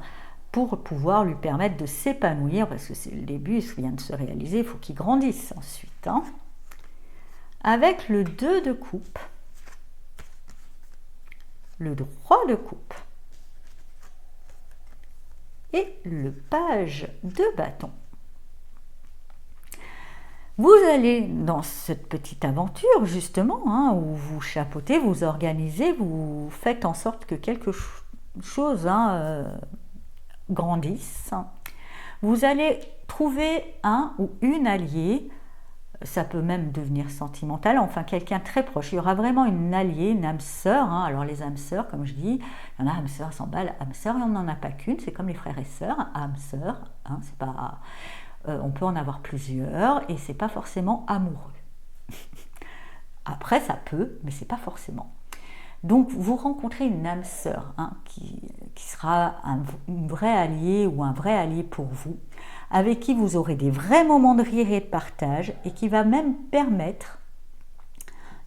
pour pouvoir lui permettre de s'épanouir, parce que c'est le début, il vient de se réaliser, il faut qu'il grandisse ensuite. Hein. Avec le 2 de coupe, le 3 de coupe et le page de bâton. Vous allez dans cette petite aventure justement, hein, où vous chapeautez, vous organisez, vous faites en sorte que quelque chose grandisse. Vous allez trouver un ou une alliée, ça peut même devenir sentimental, enfin quelqu'un très proche. Il y aura vraiment une alliée, une âme sœur. Hein. Alors les âmes sœurs, comme je dis, il y en a âme sœur, 100 balles, âme sœur, il n'y en a pas qu'une, c'est comme les frères et sœurs, âme sœur, hein, c'est pas, on peut en avoir plusieurs et c'est pas forcément amoureux. Après ça peut, mais c'est pas forcément. Donc vous rencontrez une âme sœur, hein, qui sera une vraie alliée ou un vrai allié pour vous, avec qui vous aurez des vrais moments de rire et de partage, et qui va même permettre,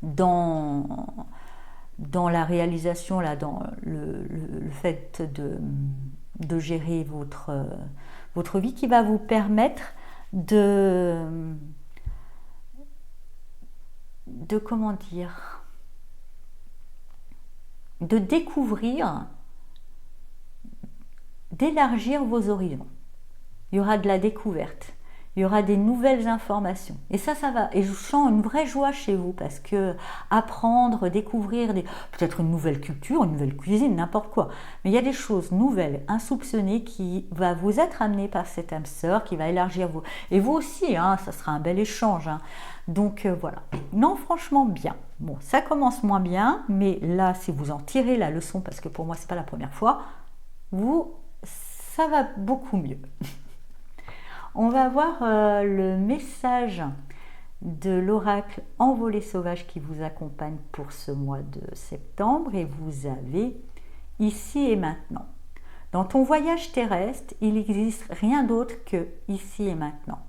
dans la réalisation, là, dans le fait de gérer votre vie, qui va vous permettre de comment dire, de découvrir, d'élargir vos horizons. Il y aura de la découverte, il y aura des nouvelles informations. Et ça va. Et je sens une vraie joie chez vous, parce que apprendre, découvrir peut-être une nouvelle culture, une nouvelle cuisine, n'importe quoi. Mais il y a des choses nouvelles, insoupçonnées, qui va vous être amenées par cette âme sœur, qui va élargir vous. Et vous aussi, hein, ça sera un bel échange. Hein. Donc voilà. Non, franchement, bien. Bon, ça commence moins bien, mais là, si vous en tirez la leçon, parce que pour moi, c'est pas la première fois, ça va beaucoup mieux. On va voir le message de l'oracle Envolée sauvage qui vous accompagne pour ce mois de septembre, et vous avez ici et maintenant. Dans ton voyage terrestre, il n'existe rien d'autre que ici et maintenant.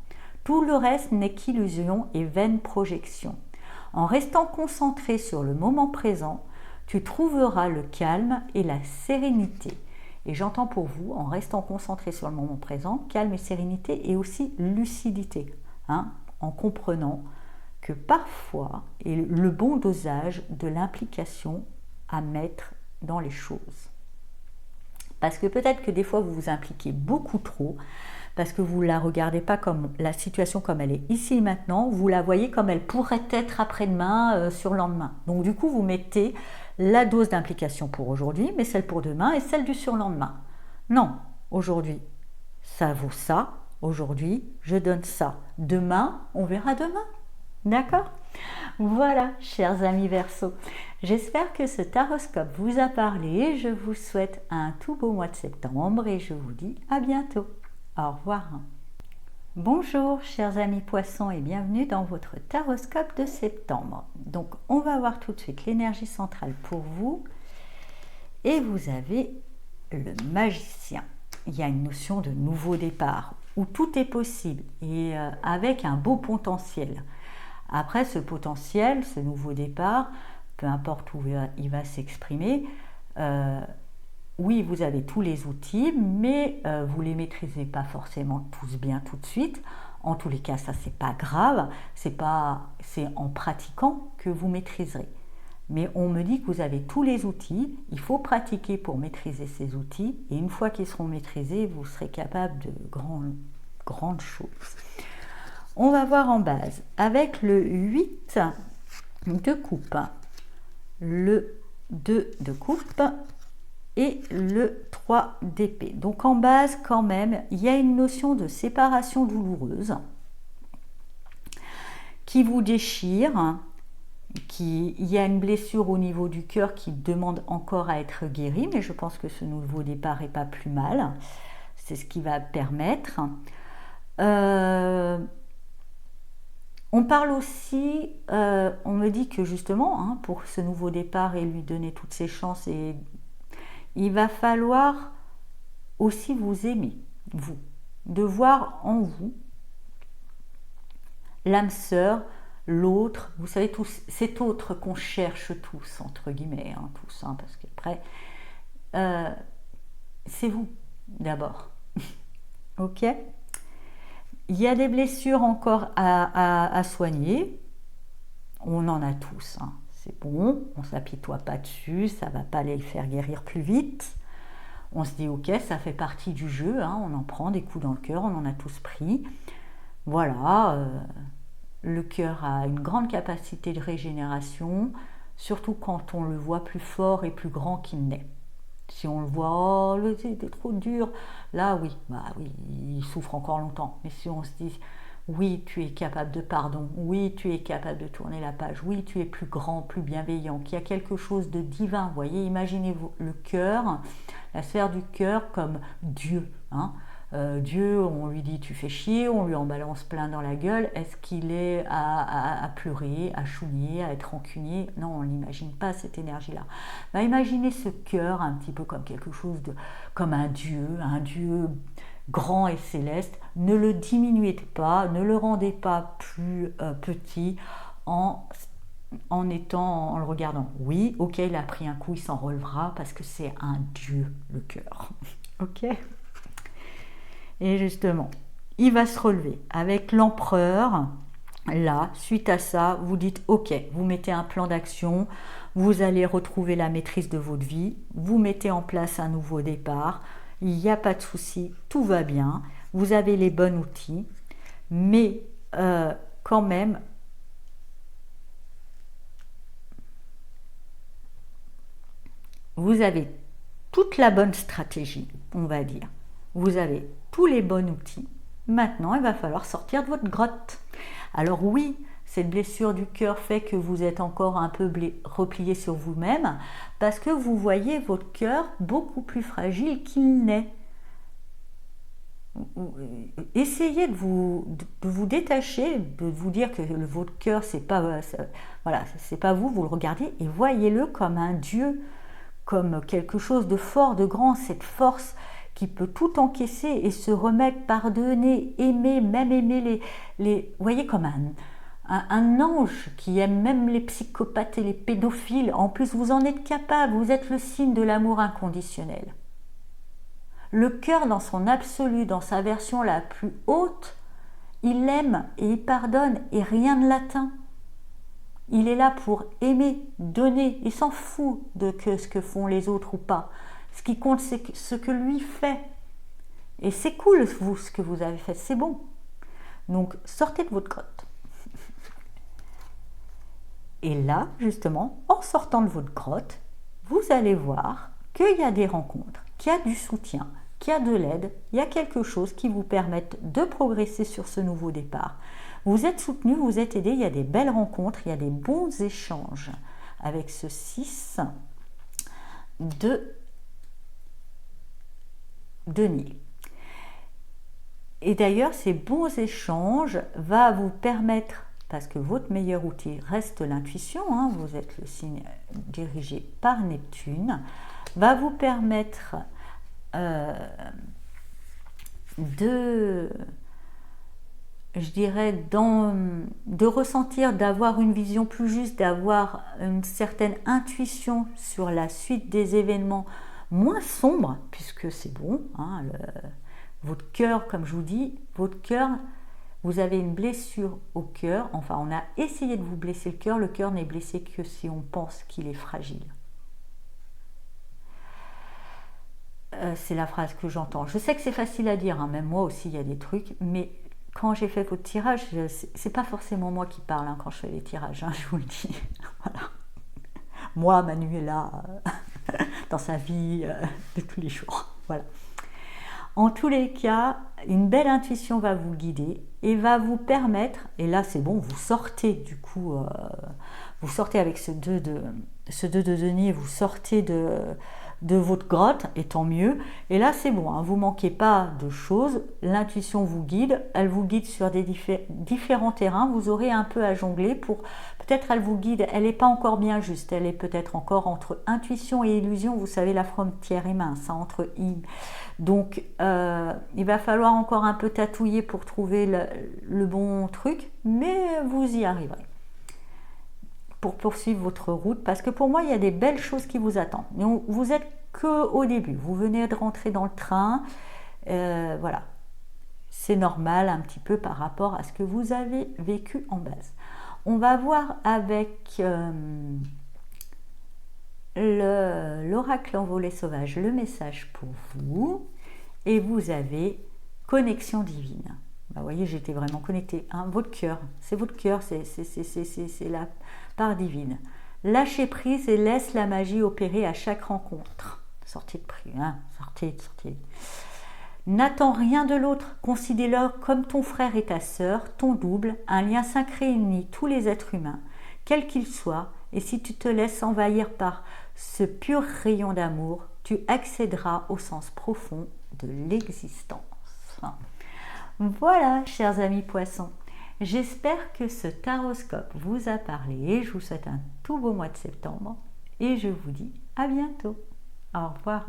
Tout le reste n'est qu'illusion et vaine projection. En restant concentré sur le moment présent, tu trouveras le calme et la sérénité. Et j'entends pour vous, en restant concentré sur le moment présent, calme et sérénité, et aussi lucidité, hein, en comprenant que parfois, et le bon dosage de l'implication à mettre dans les choses. Parce que peut-être que des fois vous vous impliquez beaucoup trop, parce que vous ne la regardez pas comme la situation comme elle est ici et maintenant, vous la voyez comme elle pourrait être après-demain, sur le lendemain. Donc du coup, vous mettez la dose d'implication pour aujourd'hui, mais celle pour demain et celle du surlendemain. Non, aujourd'hui, ça vaut ça. Aujourd'hui, je donne ça. Demain, on verra demain. D'accord? Voilà, chers amis Verseau. J'espère que ce taroscope vous a parlé. Je vous souhaite un tout beau mois de septembre et je vous dis à bientôt. Au revoir. Bonjour chers amis Poissons et bienvenue dans votre taroscope de septembre. Donc on va voir tout de suite l'énergie centrale pour vous. Et vous avez le magicien. Il y a une notion de nouveau départ où tout est possible et avec un beau potentiel. Après ce potentiel, ce nouveau départ, peu importe où il va s'exprimer, oui, vous avez tous les outils, mais vous ne les maîtrisez pas forcément tous bien tout de suite. En tous les cas, ça, c'est pas grave. C'est en pratiquant que vous maîtriserez. Mais on me dit que vous avez tous les outils. Il faut pratiquer pour maîtriser ces outils. Et une fois qu'ils seront maîtrisés, vous serez capable de grandes choses. On va voir en base avec le 8 de coupe, le 2 de coupe et le 3 d'épée. Donc en base quand même, il y a une notion de séparation douloureuse qui vous déchire, il y a une blessure au niveau du cœur qui demande encore à être guérie, mais je pense que ce nouveau départ n'est pas plus mal. C'est ce qui va permettre. On parle aussi, on me dit que justement, pour ce nouveau départ et lui donner toutes ses chances, il va falloir aussi vous aimer, vous, de voir en vous l'âme sœur, l'autre, vous savez, cet autre qu'on cherche tous, entre guillemets, tous, parce qu'après, c'est vous d'abord, ok? Il y a des blessures encore à soigner, on en a tous, c'est bon, on ne s'apitoie pas dessus, ça ne va pas les faire guérir plus vite. On se dit ok, ça fait partie du jeu, on en prend des coups dans le cœur, on en a tous pris. Voilà, le cœur a une grande capacité de régénération, surtout quand on le voit plus fort et plus grand qu'il n'est. Si on le voit, oh, c'était trop dur, là oui, il souffre encore longtemps. Mais si on se dit, oui, tu es capable de pardon, oui, tu es capable de tourner la page, oui, tu es plus grand, plus bienveillant, qu'il y a quelque chose de divin. Vous voyez, imaginez-vous le cœur, la sphère du cœur comme Dieu. Dieu, on lui dit tu fais chier, on lui en balance plein dans la gueule. Est-ce qu'il est à pleurer, à chouiner, à être rancunier? Non, on n'imagine pas cette énergie-là. Imaginez ce cœur un petit peu comme quelque chose comme un Dieu grand et céleste. Ne le diminuez pas, ne le rendez pas plus petit en le regardant. Oui, ok, il a pris un coup, il s'en relèvera parce que c'est un Dieu, le cœur. Ok? Et justement, il va se relever avec l'empereur. Là, suite à ça, vous dites ok, vous mettez un plan d'action, vous allez retrouver la maîtrise de votre vie, vous mettez en place un nouveau départ, il n'y a pas de souci, tout va bien, vous avez les bons outils, mais quand même, vous avez toute la bonne stratégie, on va dire. Vous avez tous les bons outils. Maintenant, il va falloir sortir de votre grotte. Alors oui, cette blessure du cœur fait que vous êtes encore un peu replié sur vous-même parce que vous voyez votre cœur beaucoup plus fragile qu'il n'est. Essayez de vous détacher, de vous dire que votre cœur, c'est pas vous, vous le regardez et voyez-le comme un Dieu, comme quelque chose de fort, de grand, cette force qui peut tout encaisser et se remettre, pardonner, aimer, même aimer vous voyez, comme un ange qui aime même les psychopathes et les pédophiles. En plus, vous en êtes capable, vous êtes le signe de l'amour inconditionnel. Le cœur, dans son absolu, dans sa version la plus haute, il aime et il pardonne et rien ne l'atteint. Il est là pour aimer, donner, il s'en fout de ce que font les autres ou pas. Ce qui compte, c'est ce que lui fait. Et c'est cool, vous, ce que vous avez fait, c'est bon. Donc, sortez de votre grotte. Et là, justement, en sortant de votre grotte, vous allez voir qu'il y a des rencontres, qu'il y a du soutien, qu'il y a de l'aide, il y a quelque chose qui vous permette de progresser sur ce nouveau départ. Vous êtes soutenu, vous êtes aidé, il y a des belles rencontres, il y a des bons échanges avec ce 6 de Nil. Et d'ailleurs, ces bons échanges vont vous permettre, parce que votre meilleur outil reste l'intuition, hein, vous êtes le signe dirigé par Neptune, va vous permettre de ressentir, d'avoir une vision plus juste, d'avoir une certaine intuition sur la suite des événements moins sombres, puisque c'est bon, hein, votre cœur, comme je vous dis, votre cœur, vous avez une blessure au cœur, enfin on a essayé de vous blesser le cœur n'est blessé que si on pense qu'il est fragile. C'est la phrase que j'entends. Je sais que c'est facile à dire, hein, même moi aussi il y a des trucs, mais quand j'ai fait votre tirage, c'est pas forcément moi qui parle hein, quand je fais les tirages, hein, je vous le dis. Voilà. Moi, Manuela, dans sa vie de tous les jours. Voilà. En tous les cas, une belle intuition va vous guider et va vous permettre, et là c'est bon, vous sortez du coup, vous sortez avec ce 2 de denier, vous sortez de votre grotte, et tant mieux. Et là c'est bon, hein, vous ne manquez pas de choses, l'intuition vous guide, elle vous guide sur des différents terrains, vous aurez un peu à jongler pour, peut-être elle vous guide, elle n'est pas encore bien juste, elle est peut-être encore entre intuition et illusion, vous savez la frontière est mince, hein, entre donc il va falloir encore un peu tatouiller pour trouver le bon truc, mais vous y arriverez pour poursuivre votre route, parce que pour moi il y a des belles choses qui vous attendent. Mais vous êtes que au début, vous venez de rentrer dans le train, voilà, c'est normal un petit peu par rapport à ce que vous avez vécu en base. On va voir avec l'oracle envolé sauvage le message pour vous, et vous avez connexion divine. Vous voyez, j'étais vraiment connectée. Hein, votre cœur, c'est la part divine. Lâchez prise et laisse la magie opérer à chaque rencontre. Sortez de prix, hein, sortez. N'attends rien de l'autre, considère-le comme ton frère et ta sœur, ton double, un lien sacré unit tous les êtres humains, quels qu'ils soient, et si tu te laisses envahir par ce pur rayon d'amour, tu accéderas au sens profond de l'existence. Voilà, chers amis poissons, j'espère que ce taroscope vous a parlé et je vous souhaite un tout beau mois de septembre et je vous dis à bientôt. Au revoir.